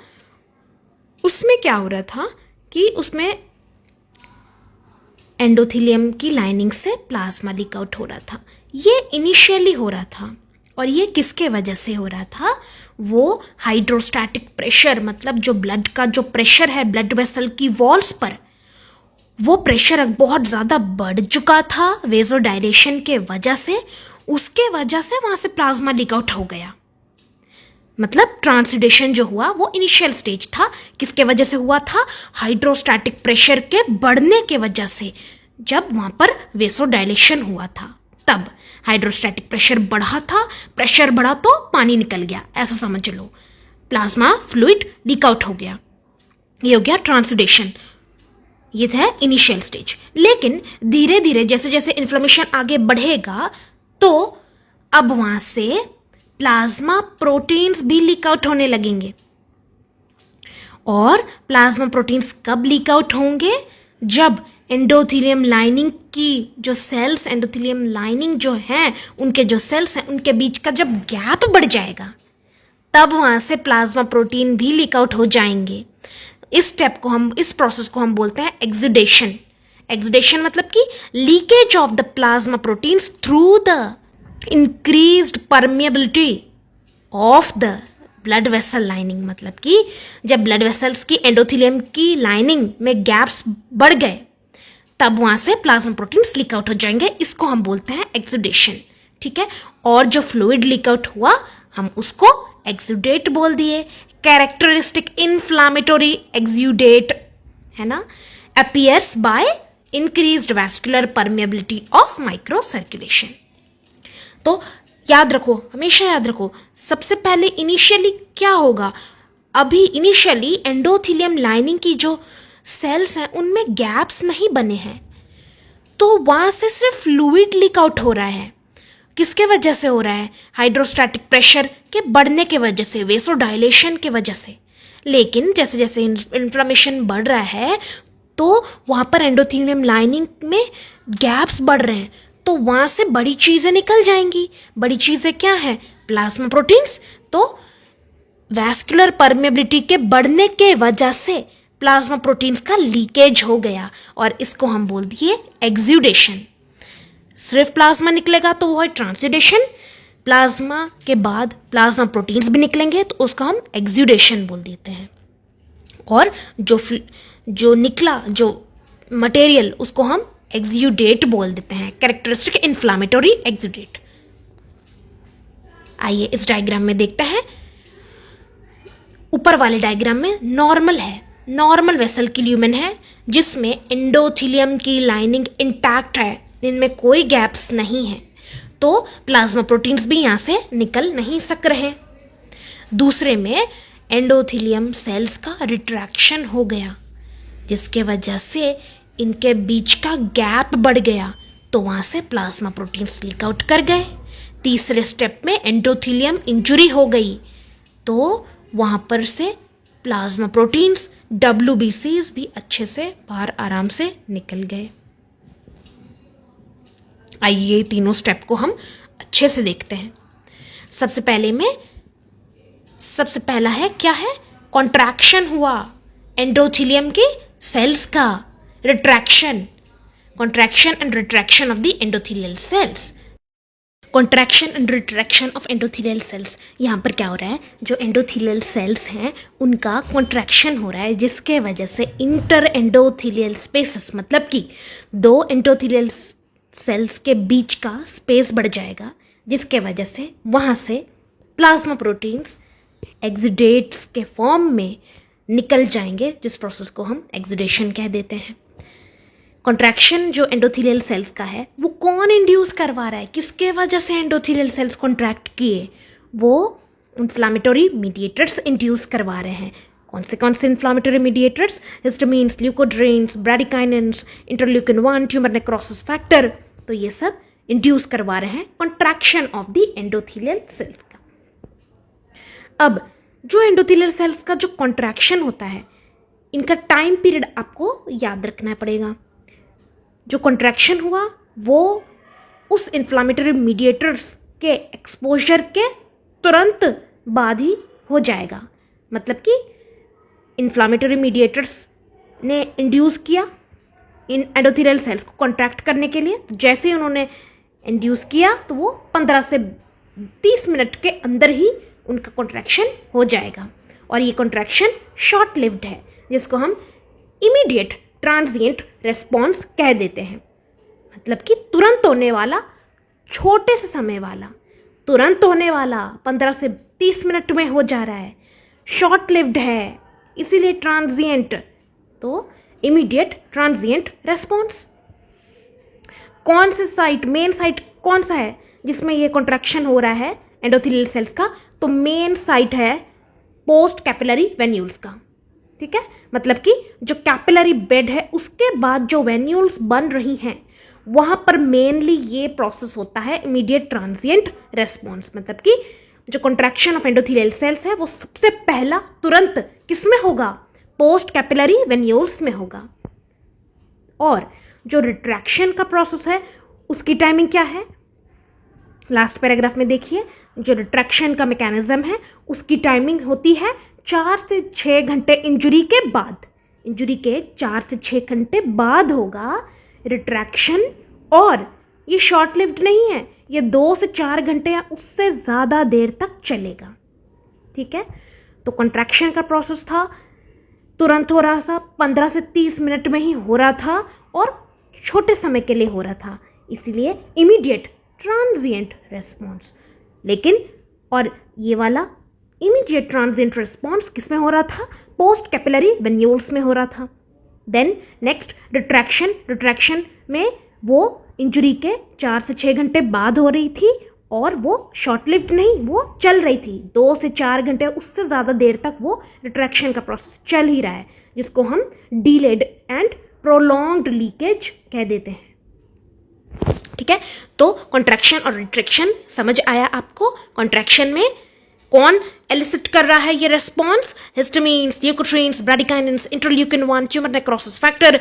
उसमें क्या हो रहा था कि उसमें एंडोथेलियम की लाइनिंग से प्लाज्मा लीक आउट हो रहा था। ये इनिशियली हो रहा था, और ये किसके वजह से हो रहा था? वो हाइड्रोस्टैटिक प्रेशर, मतलब जो ब्लड का जो प्रेशर है ब्लड वेसल की वॉल्स पर, वो प्रेशर बहुत ज़्यादा बढ़ चुका था वेजोडायलेशन के वजह से। उसके वजह से वहाँ से प्लाज्मा लीक आउट हो गया। मतलब ट्रांसयूडेशन जो हुआ वो इनिशियल स्टेज था। किसके वजह से हुआ था? हाइड्रोस्टैटिक प्रेशर के बढ़ने के वजह से। जब वहाँ पर वेसोडायलेशन हुआ था तब हाइड्रोस्टैटिक प्रेशर बढ़ा था, प्रेशर बढ़ा तो पानी निकल गया, ऐसा समझ लो। प्लाज्मा फ्लूइड लीक आउट हो गया, ये हो गया ट्रांसयूडेशन। ये था इनिशियल स्टेज। लेकिन धीरे धीरे जैसे जैसे इन्फ्लेमेशन आगे बढ़ेगा तो अब वहां से प्लाज्मा प्रोटीन्स भी लीक आउट होने लगेंगे। और प्लाज्मा प्रोटीन्स कब लीक आउट होंगे? जब एंडोथेलियम लाइनिंग की जो सेल्स, एंडोथेलियम लाइनिंग जो है उनके जो सेल्स हैं उनके बीच का जब गैप बढ़ जाएगा तब वहां से प्लाज्मा प्रोटीन भी लीक आउट हो जाएंगे। इस प्रोसेस को हम बोलते हैं एक्सुडेशन। एक्सुडेशन मतलब कि leakage of the plasma proteins through the increased permeability of the blood vessel lining. मतलब कि जब ब्लड वेसल्स की एंडोथेलियम की लाइनिंग में गैप्स बढ़ गए तब वहां से प्लाज्मा प्रोटीन्स लीक आउट हो जाएंगे। इसको हम बोलते हैं एक्सुडेशन। ठीक है। और जो फ्लूइड लीक आउट हुआ हम उसको एक्सुडेट बोल दिए। कैरेक्टरिस्टिक इन्फ्लामेटोरी एक्सुडेट है ना, appears by increased vascular permeability of micro circulation. तो याद रखो, हमेशा याद रखो, सबसे पहले इनिशियली क्या होगा? अभी इनिशियली एंडोथेलियम लाइनिंग की जो सेल्स हैं उनमें गैप्स नहीं बने हैं, तो वहां से सिर्फ फ्लूइड लीक आउट हो रहा है। किसके वजह से हो रहा है? हाइड्रोस्टैटिक प्रेशर के बढ़ने के वजह से, वेसोडायलेशन के वजह से। लेकिन जैसे जैसे इन्फ्लेमेशन बढ़ रहा है तो वहाँ पर एंडोथेलियम लाइनिंग में गैप्स बढ़ रहे हैं, तो वहाँ से बड़ी चीज़ें निकल जाएंगी। बड़ी चीज़ें क्या है? Plasma proteins. तो वैस्कुलर परमेबिलिटी के बढ़ने के वजह से प्लाज्मा प्रोटीन्स का लीकेज हो गया और इसको हम बोल दिए एक्सुडेशन। सिर्फ प्लाज्मा निकलेगा तो वो है ट्रांसयूडेशन। प्लाज्मा के बाद प्लाज्मा प्रोटीन्स भी निकलेंगे तो उसको हम एक्सुडेशन बोल देते हैं। और जो निकला जो मटेरियल उसको हम एक्सुडेट बोल देते हैं, कैरेक्टरिस्टिक इन्फ्लामेटोरी एक्सुडेट। आइए इस डायग्राम में देखते हैं। ऊपर वाले डायग्राम में नॉर्मल है, नॉर्मल वेसल की ल्यूमेन है जिसमें एंडोथेलियम की लाइनिंग इंटैक्ट है, इनमें कोई गैप्स नहीं है, तो प्लाज्मा प्रोटीन्स भी यहाँ से निकल नहीं सक रहे। दूसरे में एंडोथेलियम सेल्स का रिट्रैक्शन हो गया जिसके वजह से इनके बीच का गैप बढ़ गया, तो वहाँ से प्लाज्मा प्रोटीन्स लीक आउट कर गए। तीसरे स्टेप में एंडोथेलियम इंजुरी हो गई तो वहाँ पर से प्लाज्मा प्रोटीन्स WBCs भी अच्छे से बाहर आराम से निकल गए। आइए तीनों स्टेप को हम अच्छे से देखते हैं। सबसे पहला है क्या है? कॉन्ट्रैक्शन हुआ एंडोथेलियम के सेल्स का, retraction, contraction and retraction of the endothelial sales. Contraction and retraction of endothelial cells, यहाँ पर क्या हो रहा है? जो एंडोथेलियल सेल्स हैं उनका कॉन्ट्रैक्शन हो रहा है जिसके वजह से इंटर एंडोथेलियल स्पेसेस, मतलब कि दो एंडोथेलियल सेल्स के बीच का स्पेस बढ़ जाएगा जिसके वजह से वहाँ से प्लाज्मा प्रोटीन्स एक्सुडेट्स के फॉर्म में निकल जाएंगे, जिस प्रोसेस को हम एक्सुडेशन कह देते हैं। कॉन्ट्रैक्शन जो एंडोथेलियल सेल्स का है वो कौन इंड्यूस करवा रहा है, किसके वजह से एंडोथेलियल सेल्स कॉन्ट्रैक्ट किए, वो इन्फ्लामेटरी मीडिएटर्स इंड्यूस करवा रहे हैं। कौन से inflammatory mediators? Histamines, leukotrienes, bradykinins, interleukin 1, tumour necrosis factor. तो ये सब इंड्यूस करवा रहे हैं contraction of the endothelial cells का। अब जो एंडोथेलियल सेल्स का जो कॉन्ट्रैक्शन होता है, इनका टाइम पीरियड आपको याद रखना पड़ेगा। जो कॉन्ट्रैक्शन हुआ वो उस इन्फ्लामेटरी मीडिएटर्स के एक्सपोजर के तुरंत बाद ही हो जाएगा। मतलब कि इन्फ्लामेटरी मीडिएटर्स ने इंड्यूस किया इन एंडोथेलियल सेल्स को कॉन्ट्रैक्ट करने के लिए। तो जैसे ही उन्होंने इंड्यूस किया तो वो 15 से 30 मिनट के अंदर ही उनका कॉन्ट्रैक्शन हो जाएगा। और ये कॉन्ट्रैक्शन शॉर्ट लिव्ड है, जिसको हम इमीडिएट ट्रांजिएंट रेस्पॉन्स कह देते हैं। मतलब कि तुरंत होने वाला, छोटे से समय वाला, तुरंत होने वाला 15 से 30 मिनट में हो जा रहा है, शॉर्ट लिव्ड है, इसीलिए ट्रांजिएंट। तो इमीडिएट ट्रांजिएंट रेस्पॉन्स। कौन से साइट, मेन साइट कौन सा है जिसमें ये कॉन्ट्रैक्शन हो रहा है एंडोथेलियल सेल्स का? तो मेन साइट है पोस्ट कैपिलरी वेन्यूल्स का। ठीक है, मतलब कि जो कैपिलरी बेड है उसके बाद जो वेन्यूल्स बन रही हैं वहां पर मेनली ये प्रोसेस होता है इमीडिएट ट्रांजिएंट रेस्पॉन्स। मतलब कि जो कॉन्ट्रैक्शन ऑफ एंडोथेलियल सेल्स है वो सबसे पहला तुरंत किस में होगा? पोस्ट कैपिलरी वेन्यूल्स में होगा। और जो रिट्रैक्शन का प्रोसेस है उसकी टाइमिंग क्या है? लास्ट पैराग्राफ में देखिए, जो रिट्रैक्शन का मैकेनिज्म है उसकी टाइमिंग होती है 4 से 6 घंटे इंजरी के बाद। इंजरी के 4 से 6 घंटे बाद होगा रिट्रैक्शन। और ये शॉर्ट लिव्ड नहीं है, ये 2 से 4 घंटे या उससे ज़्यादा देर तक चलेगा। ठीक है, तो कॉन्ट्रैक्शन का प्रोसेस था, तुरंत हो रहा था, 15 से 30 मिनट में ही हो रहा था और छोटे समय के लिए हो रहा था, इसीलिए इमीडिएट ट्रांजिएंट रेस्पॉन्स। लेकिन और ये वाला इमीडिएट ट्रांजिएंट रेस्पॉन्स किस में हो रहा था? पोस्ट कैपिलरी वेन्यूल्स में हो रहा था। Then next retraction. रिट्रैक्शन में वो इंजरी के 4 से 6 घंटे बाद हो रही थी और वो शॉर्ट लिव्ड नहीं, वो चल रही थी 2 से 4 घंटे, उससे ज़्यादा देर तक वो रिट्रैक्शन का प्रोसेस चल ही रहा है, जिसको हम डिलेड एंड प्रोलॉन्ग्ड लीकेज कह देते हैं। ठीक है, तो कॉन्ट्रैक्शन और रिट्रैक्शन समझ आया आपको? कॉन्ट्रैक्शन में कौन एलिसिट कर रहा है ये response? Histamines, leukotrienes, bradykinins, interleukin 1, tumour necrosis factor.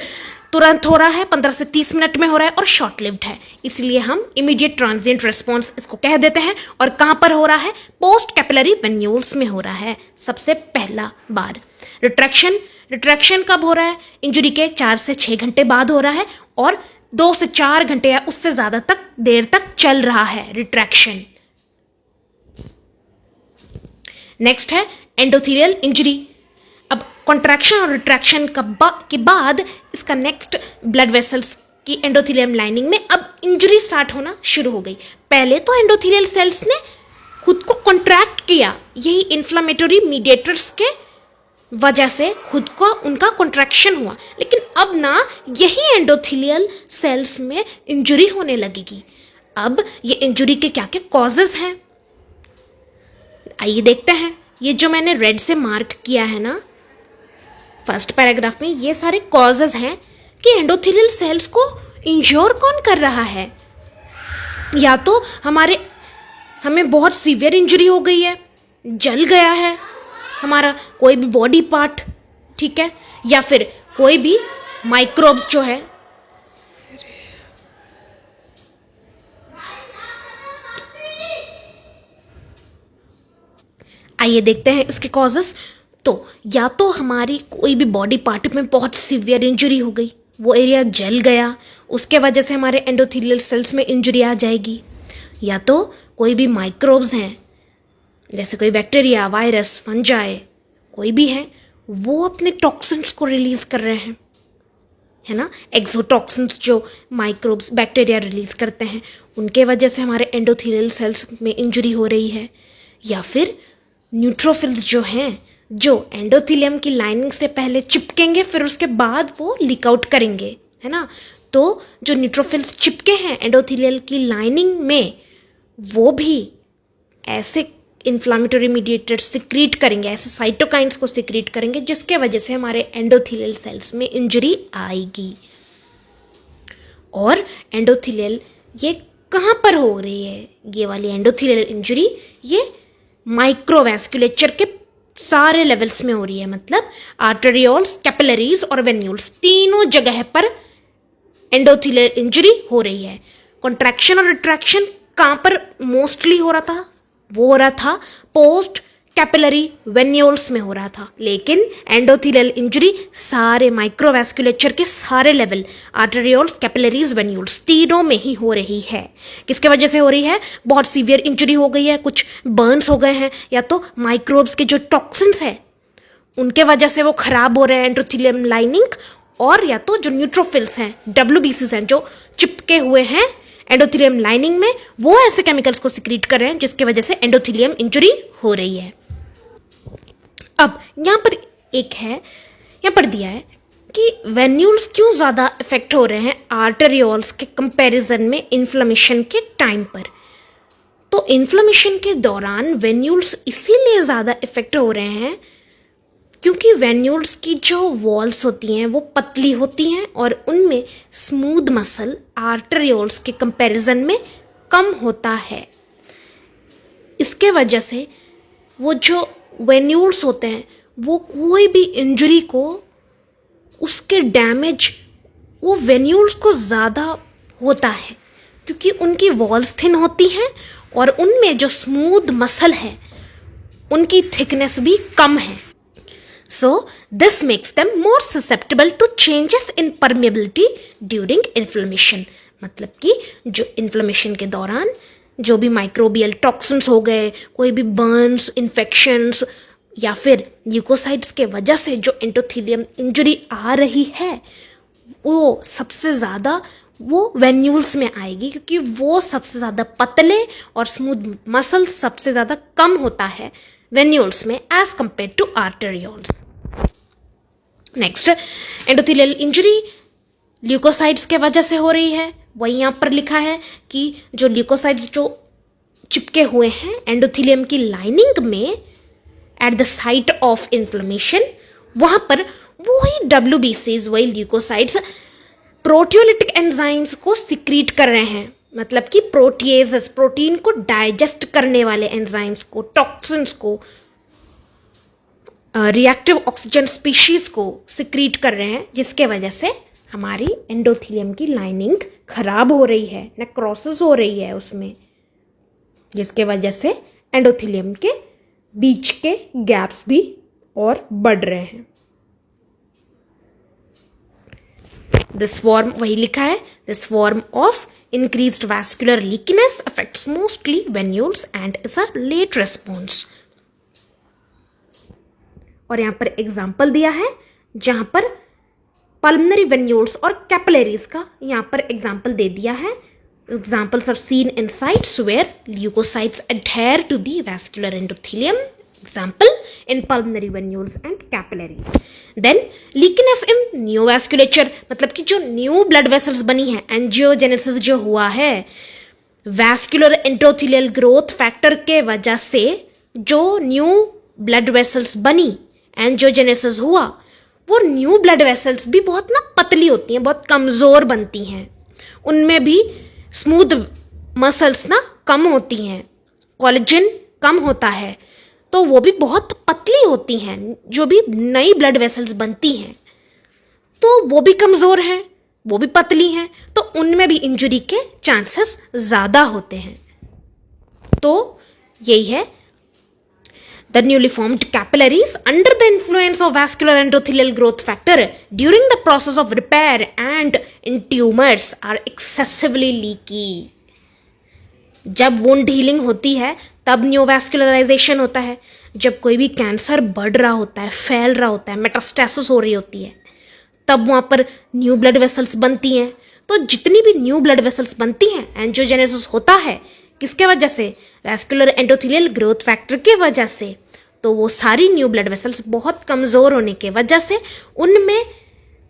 तुरंत हो रहा है, 15 से 30 मिनट में हो रहा है और शॉर्ट लिव्ड है, इसलिए हम इमीडिएट ट्रांजिएंट रेस्पॉन्स इसको कह देते हैं। और कहाँ पर हो रहा है? पोस्ट कैपिलरी वेन्यूल्स में हो रहा है सबसे पहला बार। रिट्रैक्शन कब हो रहा है? इंजरी के 4 से 6 घंटे बाद हो रहा है और 2 से 4 घंटे या उससे ज़्यादा देर तक चल रहा है रिट्रैक्शन। नेक्स्ट है एंडोथेलियल इंजरी। अब कॉन्ट्रैक्शन और रिट्रैक्शन के बाद इसका नेक्स्ट ब्लड वेसल्स की एंडोथेलियम लाइनिंग में अब इंजरी स्टार्ट होना शुरू हो गई। पहले तो एंडोथेलियल सेल्स ने खुद को कॉन्ट्रैक्ट किया, यही इन्फ्लामेटरी मीडिएटर्स के वजह से खुद को उनका कॉन्ट्रैक्शन हुआ, लेकिन अब ना यही एंडोथेलियल सेल्स में इंजरी होने लगेगी। अब ये इंजरी के क्या क्या कॉजेज हैं, आइए देखते हैं। ये जो मैंने रेड से मार्क किया है ना फर्स्ट पैराग्राफ में, ये सारे कॉजेज हैं कि एंडोथेलियल सेल्स को इंज्योर कौन कर रहा है। या तो हमें बहुत सीवियर इंजरी हो गई है, जल गया है हमारा कोई भी बॉडी पार्ट, ठीक है, या फिर कोई भी माइक्रोब्स जो है आइए देखते हैं इसके कॉजेस। तो या तो हमारी कोई भी बॉडी पार्ट में बहुत सीवियर इंजरी हो गई, वो एरिया जल गया, उसके वजह से हमारे एंडोथेलियल सेल्स में इंजरी आ जाएगी। या तो कोई भी माइक्रोब्स हैं, जैसे कोई बैक्टीरिया, वायरस, फंजाई, कोई भी है, वो अपने टॉक्सिन्स को रिलीज कर रहे हैं, है ना, एक्सोटॉक्सिन्स जो माइक्रोब्स बैक्टीरिया रिलीज करते हैं, उनके वजह से हमारे एंडोथेलियल सेल्स में इंजरी हो रही है, या फिर न्यूट्रोफिल्स जो हैं जो एंडोथेलियम की लाइनिंग से पहले चिपकेंगे फिर उसके बाद वो लीक आउट करेंगे, है ना। तो जो न्यूट्रोफिल्स चिपके हैं एंडोथेलियल की लाइनिंग में, वो भी ऐसे इन्फ्लामेटरी मीडिएटर्स सिक्रीट करेंगे, ऐसे साइटोकाइंस को सिक्रीट करेंगे जिसके वजह से हमारे एंडोथेलियल सेल्स में इंजरी आएगी। और एंडोथेलियल ये कहाँ पर हो रही है, ये वाली एंडोथेलियल इंजरी ये माइक्रोवैस्कुलेचर के सारे लेवल्स में हो रही है, मतलब आर्टेरियोल्स, कैपिलरीज और वेन्यूल्स तीनों जगह पर एंडोथेलियल इंजरी हो रही है। कॉन्ट्रैक्शन और रिट्रैक्शन कहाँ पर मोस्टली हो रहा था, वो हो रहा था पोस्ट कैपिलरी वेन्यूल्स में हो रहा था, लेकिन एंडोथेलियल इंजरी सारे माइक्रोवैस्कुलेचर के सारे लेवल, आर्टेरियोल्स, कैपिलरीज, वेन्यूल्स तीनों में ही हो रही है। किसके वजह से हो रही है, बहुत सीवियर इंजरी हो गई है, कुछ बर्न्स हो गए हैं, या तो माइक्रोब्स के जो टॉक्सिन्स है उनके वजह से वो खराब हो रहे हैं एंडोथेलियम लाइनिंग, और या तो जो न्यूट्रोफिल्स हैं, डब्ल्यूबीसीज हैं जो चिपके हुए हैं एंडोथेलियम लाइनिंग में, वो ऐसे केमिकल्स को सिक्रीट कर रहे हैं जिसकी वजह से एंडोथेलियम इंजरी हो रही है। अब यहाँ पर एक है, यहाँ पर दिया है कि वेन्यूल्स क्यों ज़्यादा इफेक्ट हो रहे हैं आर्टेरियोल्स के कंपैरिजन में इन्फ्लेमेशन के टाइम पर। तो इन्फ्लेमेशन के दौरान वेन्यूल्स इसीलिए ज़्यादा इफेक्ट हो रहे हैं क्योंकि वेन्यूल्स की जो वॉल्स होती हैं वो पतली होती हैं और उनमें स्मूथ मसल आर्टेरियोल्स के कंपैरिजन में कम होता है। इसके वजह से वो जो वेन्यूल्स होते हैं वो कोई भी इंजरी को, उसके डैमेज वो वेन्यूल्स को ज़्यादा होता है क्योंकि उनकी वॉल्स थिन होती हैं और उनमें जो स्मूथ मसल है उनकी थिकनेस भी कम है। So this makes them more susceptible to changes in permeability during inflammation। मतलब कि जो इन्फ्लेमेशन के दौरान जो भी माइक्रोबियल टॉक्सिन्स हो गए, कोई भी बर्न्स, इन्फेक्शंस या फिर ल्यूकोसाइट्स के वजह से जो एंडोथेलियम इंजरी आ रही है वो सबसे ज़्यादा वो वेन्यूल्स में आएगी क्योंकि वो सबसे ज़्यादा पतले और स्मूथ मसल सबसे ज़्यादा कम होता है वेन्यूल्स में as compare to arterioles. Next, endothelial injury leukocytes के वजह से हो रही है। वही यहाँ पर लिखा है कि जो ल्यूकोसाइट्स जो चिपके हुए हैं एंडोथेलियम की लाइनिंग में at the site of inflammation, वहाँ पर वही डब्ल्यूबीसीज, वही ल्यूकोसाइट्स प्रोटियोलिटिक एंजाइम्स को सिक्रीट कर रहे हैं, मतलब कि प्रोटीएजेस, प्रोटीन को डाइजेस्ट करने वाले एंजाइम्स को, टॉक्सिन्स को, रिएक्टिव ऑक्सीजन स्पीशीज को सिक्रीट कर रहे हैं जिसके वजह से हमारी एंडोथेलियम की लाइनिंग खराब हो रही है, नेक्रोसिस हो रही है उसमें, जिसके वजह से एंडोथेलियम के बीच के गैप्स भी और बढ़ रहे हैं। दिस फॉर्म, वही लिखा है, this form of increased vascular leakiness affects mostly venules and is a late response। और यहाँ पर एग्जाम्पल दिया है जहाँ पर पल्मनरी वेन्यूल्स और कैपिलरीज का यहाँ पर एग्जाम्पल दे दिया है। Examples are seen in sites where leukocytes adhere to the vascular endothelium, example in pulmonary venules and capillaries। Then leakiness in neovasculature, मतलब कि जो न्यू ब्लड वेसल्स बनी है, एंजियोजेनेसिस जो हुआ है वैस्कुलर एंडोथेलियल ग्रोथ फैक्टर के वजह से, जो न्यू ब्लड वेसल्स बनी, एंजियोजेनेसिस हुआ, वो न्यू ब्लड वेसल्स भी बहुत ना पतली होती हैं, बहुत कमज़ोर बनती हैं, उनमें भी स्मूथ मसल्स ना कम होती हैं, कोलेजन कम होता है, तो वो भी बहुत पतली होती हैं। जो भी नई ब्लड वेसल्स बनती हैं तो वो भी कमज़ोर हैं, वो भी पतली हैं, तो उनमें भी इंजरी के चांसेस ज़्यादा होते हैं। तो यही है, the newly formed capillaries under the influence of vascular endothelial growth factor during the process of repair and in tumors are excessively leaky। जब वुंड हीलिंग होती है तब न्यूवैस्कुलराइजेशन होता है। जब कोई भी कैंसर बढ़ रहा होता है, फैल रहा होता है, मेटास्टेसिस हो रही होती है, तब वहाँ पर न्यू ब्लड वेसल्स बनती हैं। तो जितनी भी न्यू ब्लड वेसल्स बनती हैं, एंजियोजेनेसिस होता है किसके वजह से? वैस्कुलर एंडोथेलियल ग्रोथ फैक्टर के वजह से। तो वो सारी न्यू ब्लड वेसल्स बहुत कमज़ोर होने के वजह से उनमें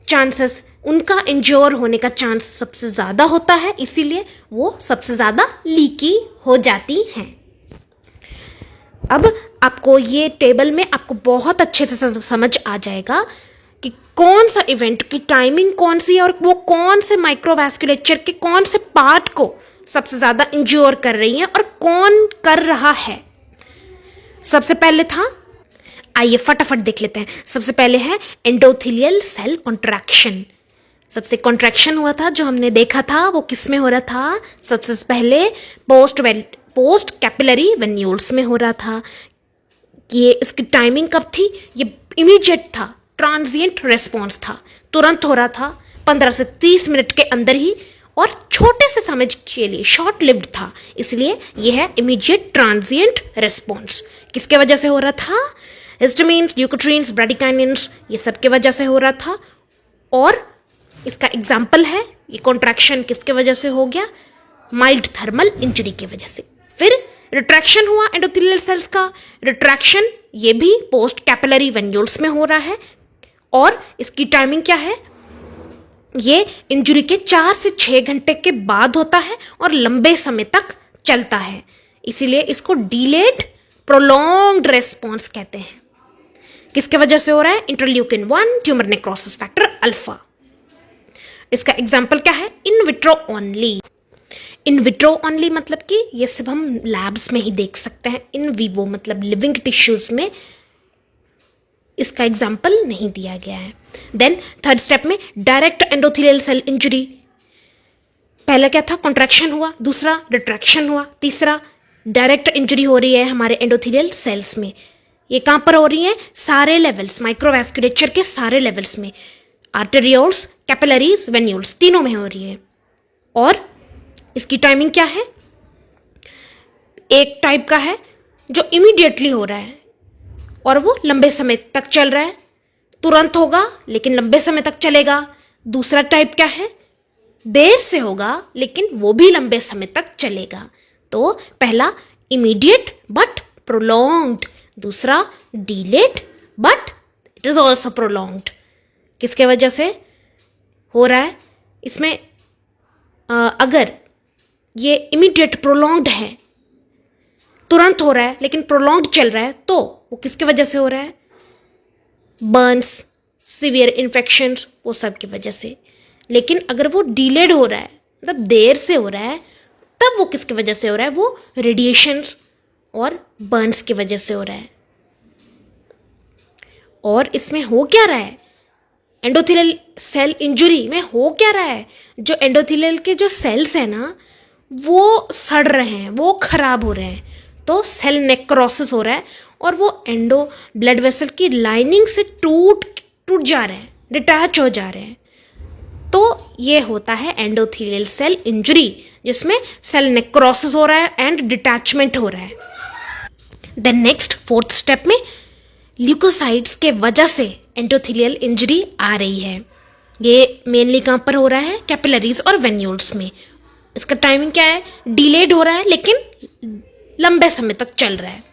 चांसेस, उनका इंज्योर होने का चांस सबसे ज़्यादा होता है, इसीलिए वो सबसे ज़्यादा लीकी हो जाती हैं। अब आपको ये टेबल में आपको बहुत अच्छे से समझ आ जाएगा कि कौन सा इवेंट की टाइमिंग कौन सी है और वो कौन से माइक्रोवैस्कुलेचर के कौन से पार्ट को सबसे ज़्यादा इंज्योर कर रही है और कौन कर रहा है। सबसे पहले था, आइए फटाफट देख लेते हैं। सबसे पहले है एंडोथेलियल सेल कॉन्ट्रैक्शन। सबसे कॉन्ट्रैक्शन हुआ था जो हमने देखा था वो किस में हो रहा था? सबसे पहले पोस्ट कैपिलरी वेन्यूल्स में हो रहा था। ये इसकी टाइमिंग कब थी? ये इमीडिएट था, ट्रांजिएंट रेस्पॉन्स था, तुरंत हो रहा था 15 से 30 मिनट के अंदर ही, और छोटे से समय के लिए, शॉर्ट लिव्ड था, इसलिए यह है इमीडिएट ट्रांजिएंट रेस्पॉन्स। किसके वजह से हो रहा था? हिस्टामिन्स, ल्यूकोट्रीन्स, ब्रैडिकाइनिन्स, ये सब के वजह से हो रहा था। और इसका एग्जाम्पल है, ये कॉन्ट्रैक्शन किसके वजह से हो गया? माइल्ड थर्मल इंजरी की वजह से। फिर रिट्रैक्शन हुआ एंडोथेलियल सेल्स का। रिट्रैक्शन ये भी पोस्ट कैपिलरी वेन्यूल्स में हो रहा है, और इसकी टाइमिंग क्या है? ये इंजरी के 4 से 6 घंटे के बाद होता है और लंबे समय तक चलता है, इसीलिए इसको डिलेड प्रोलॉन्ग्ड रेस्पॉन्स कहते हैं। किसके वजह से हो रहा है? Interleukin 1, tumour necrosis factor alpha. इसका एग्जाम्पल क्या है? In vitro only. In vitro only मतलब कि ये सब हम लैब्स में ही देख सकते हैं। इन विवो मतलब लिविंग टिश्यूज में इसका एग्जाम्पल नहीं दिया गया है। देन थर्ड स्टेप में डायरेक्ट एंडोथेलियल सेल इंजरी। पहला क्या था? कॉन्ट्रैक्शन हुआ, दूसरा रिट्रैक्शन हुआ, तीसरा डायरेक्ट इंजरी हो रही है हमारे एंडोथेलियल सेल्स में। ये कहाँ पर हो रही है? सारे लेवल्स, माइक्रोवैस्कुलेचर के सारे लेवल्स में, आर्टेरियोल्स, कैपिलरीज, वेन्यूल्स, तीनों में हो रही है। और इसकी टाइमिंग क्या है? एक टाइप का है जो इमीडिएटली हो रहा है और वो लंबे समय तक चल रहा है, तुरंत होगा लेकिन लंबे समय तक चलेगा। दूसरा टाइप क्या है? देर से होगा लेकिन वो भी लंबे समय तक चलेगा। तो पहला इमीडिएट बट प्रोलॉन्ग्ड, दूसरा delayed but it is also prolonged. किसके वजह से हो रहा है? इसमें अगर ये इमीडिएट प्रोलॉन्ग्ड है, तुरंत हो रहा है लेकिन प्रोलॉन्ग्ड चल रहा है, तो वो किसके वजह से हो रहा है? बर्न्स, सीवियर इन्फेक्शंस, वो सब की वजह से। लेकिन अगर वो डिलेड हो रहा है, मतलब देर से हो रहा है, तब वो किसकी वजह से हो रहा है? वो रेडिएशंस और बर्न्स की वजह से हो रहा है। और इसमें हो क्या रहा है? एंडोथेलियल सेल इंजरी में हो क्या रहा है? जो एंडोथेलियल के जो सेल्स हैं ना, वो सड़ रहे हैं, वो खराब हो रहे हैं, तो सेल नेक्रोसिस हो रहा है और वो एंडो ब्लड वेसल की लाइनिंग से टूट जा रहे हैं, डिटैच हो जा रहे हैं। तो ये होता है एंडोथेलियल सेल इंजरी, जिसमें सेल नेक्रोसिस हो रहा है एंड डिटैचमेंट हो रहा है। देन नेक्स्ट फोर्थ स्टेप में ल्यूकोसाइट्स के वजह से एंडोथेलियल इंजरी आ रही है। ये मेनली कहाँ पर हो रहा है? कैपिलरीज और वेन्यूल्स में। इसका टाइमिंग क्या है? डिलेड हो रहा है लेकिन लंबे समय तक चल रहा है।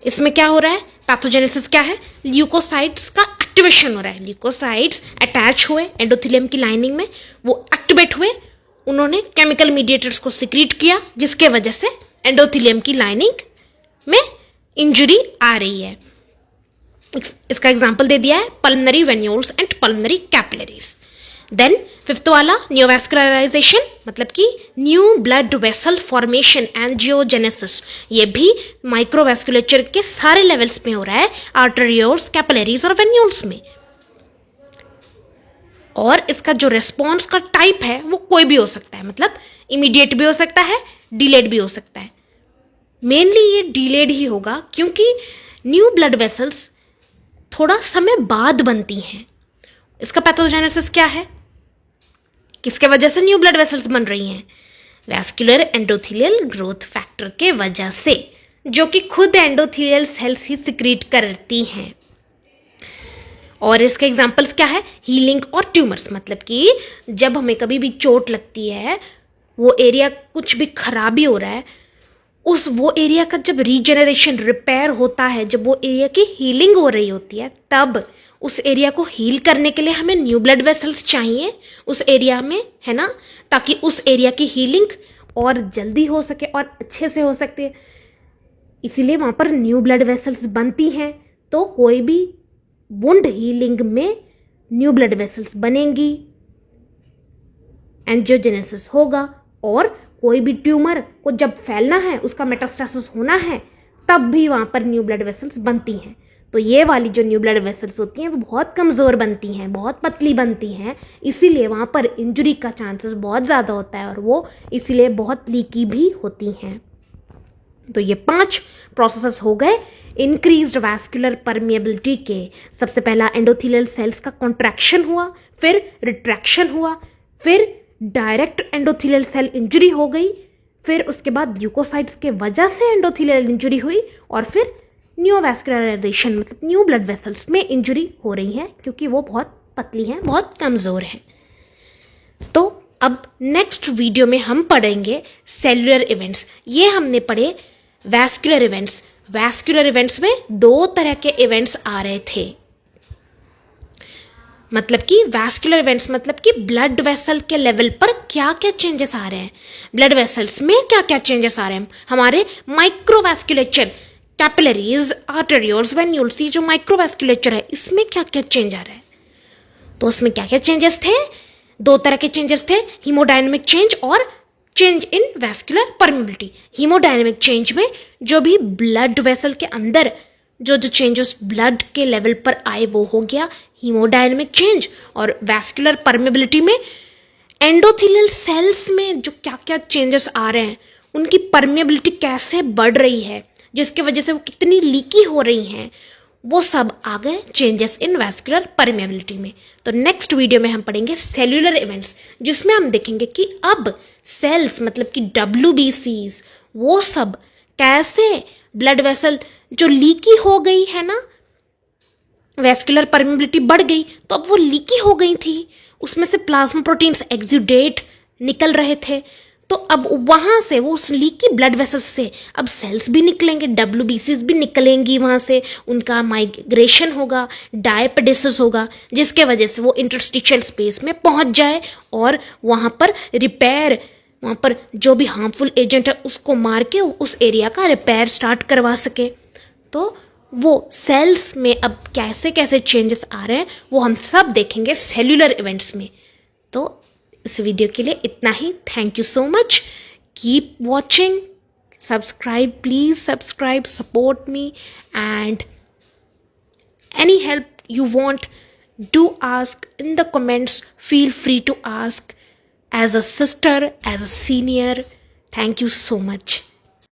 इसमें क्या हो रहा है? पैथोजेनेसिस क्या है? ल्यूकोसाइट्स का एक्टिवेशन हो रहा है। ल्यूकोसाइट्स अटैच हुए एंडोथेलियम की लाइनिंग में, वो एक्टिवेट हुए, उन्होंने केमिकल मीडिएटर्स को सिक्रीट किया, जिसके वजह से एंडोथेलियम की लाइनिंग में इंजरी आ रही है। इसका एग्जाम्पल दे दिया है pulmonary venules and pulmonary capillaries. Then fifth वाला न्यूवास्कुलराइजेशन, मतलब कि new blood vessel formation, angiogenesis. ये भी माइक्रोवैस्कुलेचर के सारे लेवल्स में हो रहा है, आर्टेरियोल्स, कैपिलरीज और वेन्यूल्स में। और इसका जो रेस्पॉन्स का टाइप है वो कोई भी हो सकता है, मतलब इमीडिएट भी हो सकता है, डिलेड भी हो सकता है। मेनली ये डिलेड ही होगा क्योंकि न्यू ब्लड वेसल्स थोड़ा समय बाद बनती हैं। इसका पैथोजेनेसिस क्या है? किसके वजह से न्यू ब्लड वेसल्स बन रही हैं? वैस्कुलर एंडोथेलियल ग्रोथ फैक्टर के वजह से, जो कि खुद एंडोथेलियल सेल्स ही सिक्रीट करती हैं। और इसके एग्जाम्पल्स क्या है, हीलिंग और ट्यूमर्स, मतलब कि जब हमें कभी भी चोट लगती है, वो एरिया कुछ भी खराबी हो रहा है, उस वो एरिया का जब रीजेनरेशन रिपेयर होता है, जब वो एरिया की हीलिंग हो रही होती है, तब उस एरिया को हील करने के लिए हमें न्यू ब्लड वेसल्स चाहिए उस एरिया में, है ना, ताकि उस एरिया की हीलिंग और जल्दी हो सके और अच्छे से हो सकते, इसीलिए वहाँ पर न्यू ब्लड वेसल्स बनती हैं। तो कोई भी वुंड हीलिंग में न्यू ब्लड वेसल्स बनेंगी, एंजियोजेनेसिस होगा, और कोई भी ट्यूमर को जब फैलना है, उसका मेटास्टेसिस होना है, तब भी वहाँ पर न्यू ब्लड वेसल्स बनती हैं। तो ये वाली जो न्यू ब्लड वेसल्स होती हैं वो बहुत कमज़ोर बनती हैं, बहुत पतली बनती हैं, इसीलिए वहाँ पर इंजरी का चांसेस बहुत ज़्यादा होता है और वो इसीलिए बहुत लीकी भी होती हैं। तो ये 5 प्रोसेसेस हो गए इंक्रीज्ड वैस्कुलर परमिएबिलिटी के। सबसे पहला एंडोथेलियल सेल्स का कॉन्ट्रैक्शन हुआ, फिर रिट्रैक्शन हुआ, फिर डायरेक्ट एंडोथेलियल सेल इंजरी हो गई, फिर उसके बाद ल्यूकोसाइट्स के वजह से एंडोथेलियल इंजरी हुई, और फिर न्यूवैस्कुलराइजेशन मतलब न्यू ब्लड वेसल्स में इंजरी हो रही है क्योंकि वो बहुत पतली हैं, बहुत कमज़ोर हैं। तो अब नेक्स्ट वीडियो में हम पढ़ेंगे सेलुलर इवेंट्स। ये हमने पढ़े वैस्कुलर इवेंट्स। वैस्कुलर इवेंट्स में 2 तरह के इवेंट्स आ रहे थे, मतलब कि वैस्कुलर इवेंट्स मतलब कि ब्लड वेसल के लेवल पर क्या क्या चेंजेस आ रहे हैं, ब्लड वेसल्स में क्या क्या चेंजेस आ रहे हैं, हमारे माइक्रोवैस्कुलेचर, कैपिलरीज, आर्टेरियोल्स, वेन्यूल्स, ये जो माइक्रोवैस्कुलेचर है इसमें क्या क्या चेंज आ रहा है। तो उसमें क्या क्या चेंजेस थे, 2 तरह के चेंजेस थे, हीमोडायनेमिक चेंज और change in vascular permeability. Haemodynamic change में जो भी ब्लड वेसल के अंदर जो चेंजेस ब्लड के लेवल पर आए वो हो गया हीमोडायनेमिक चेंज, और वैस्कुलर परमिबिलिटी में एंडोथेलियल सेल्स में जो क्या क्या चेंजेस आ रहे हैं, उनकी परमिबिलिटी कैसे बढ़ रही है, जिसकी वजह से वो कितनी लीकी हो रही हैं, वो सब आ गए चेंजेस इन वैस्कुलर परमिएबिलिटी में। तो नेक्स्ट वीडियो में हम पढ़ेंगे सेल्यूलर इवेंट्स, जिसमें हम देखेंगे कि अब सेल्स मतलब कि WBCs वो सब कैसे ब्लड वेसल जो लीकी हो गई है ना, वैस्कुलर परमिएबिलिटी बढ़ गई तो अब वो लीकी हो गई थी, उसमें से प्लाज्मा प्रोटीन्स एक्सुडेट निकल रहे थे, तो अब वहाँ से वो उस लीकी ब्लड वेसल्स से अब सेल्स भी निकलेंगे, WBCs भी निकलेंगी वहाँ से, उनका माइग्रेशन होगा, डायपेडेसिस होगा, जिसके वजह से वो इंटरस्टिशियल स्पेस में पहुँच जाए और वहाँ पर रिपेयर, वहाँ पर जो भी हार्मफुल एजेंट है उसको मार के उस एरिया का रिपेयर स्टार्ट करवा सके। तो वो सेल्स में अब कैसे कैसे चेंजेस आ रहे हैं वो हम सब देखेंगे सेल्यूलर इवेंट्स में। तो इस वीडियो के लिए इतना ही। Thank you so much, keep watching, subscribe, please subscribe, support me, and any help you want, do ask in the comments, feel free to ask as a sister, as a senior. Thank you so much.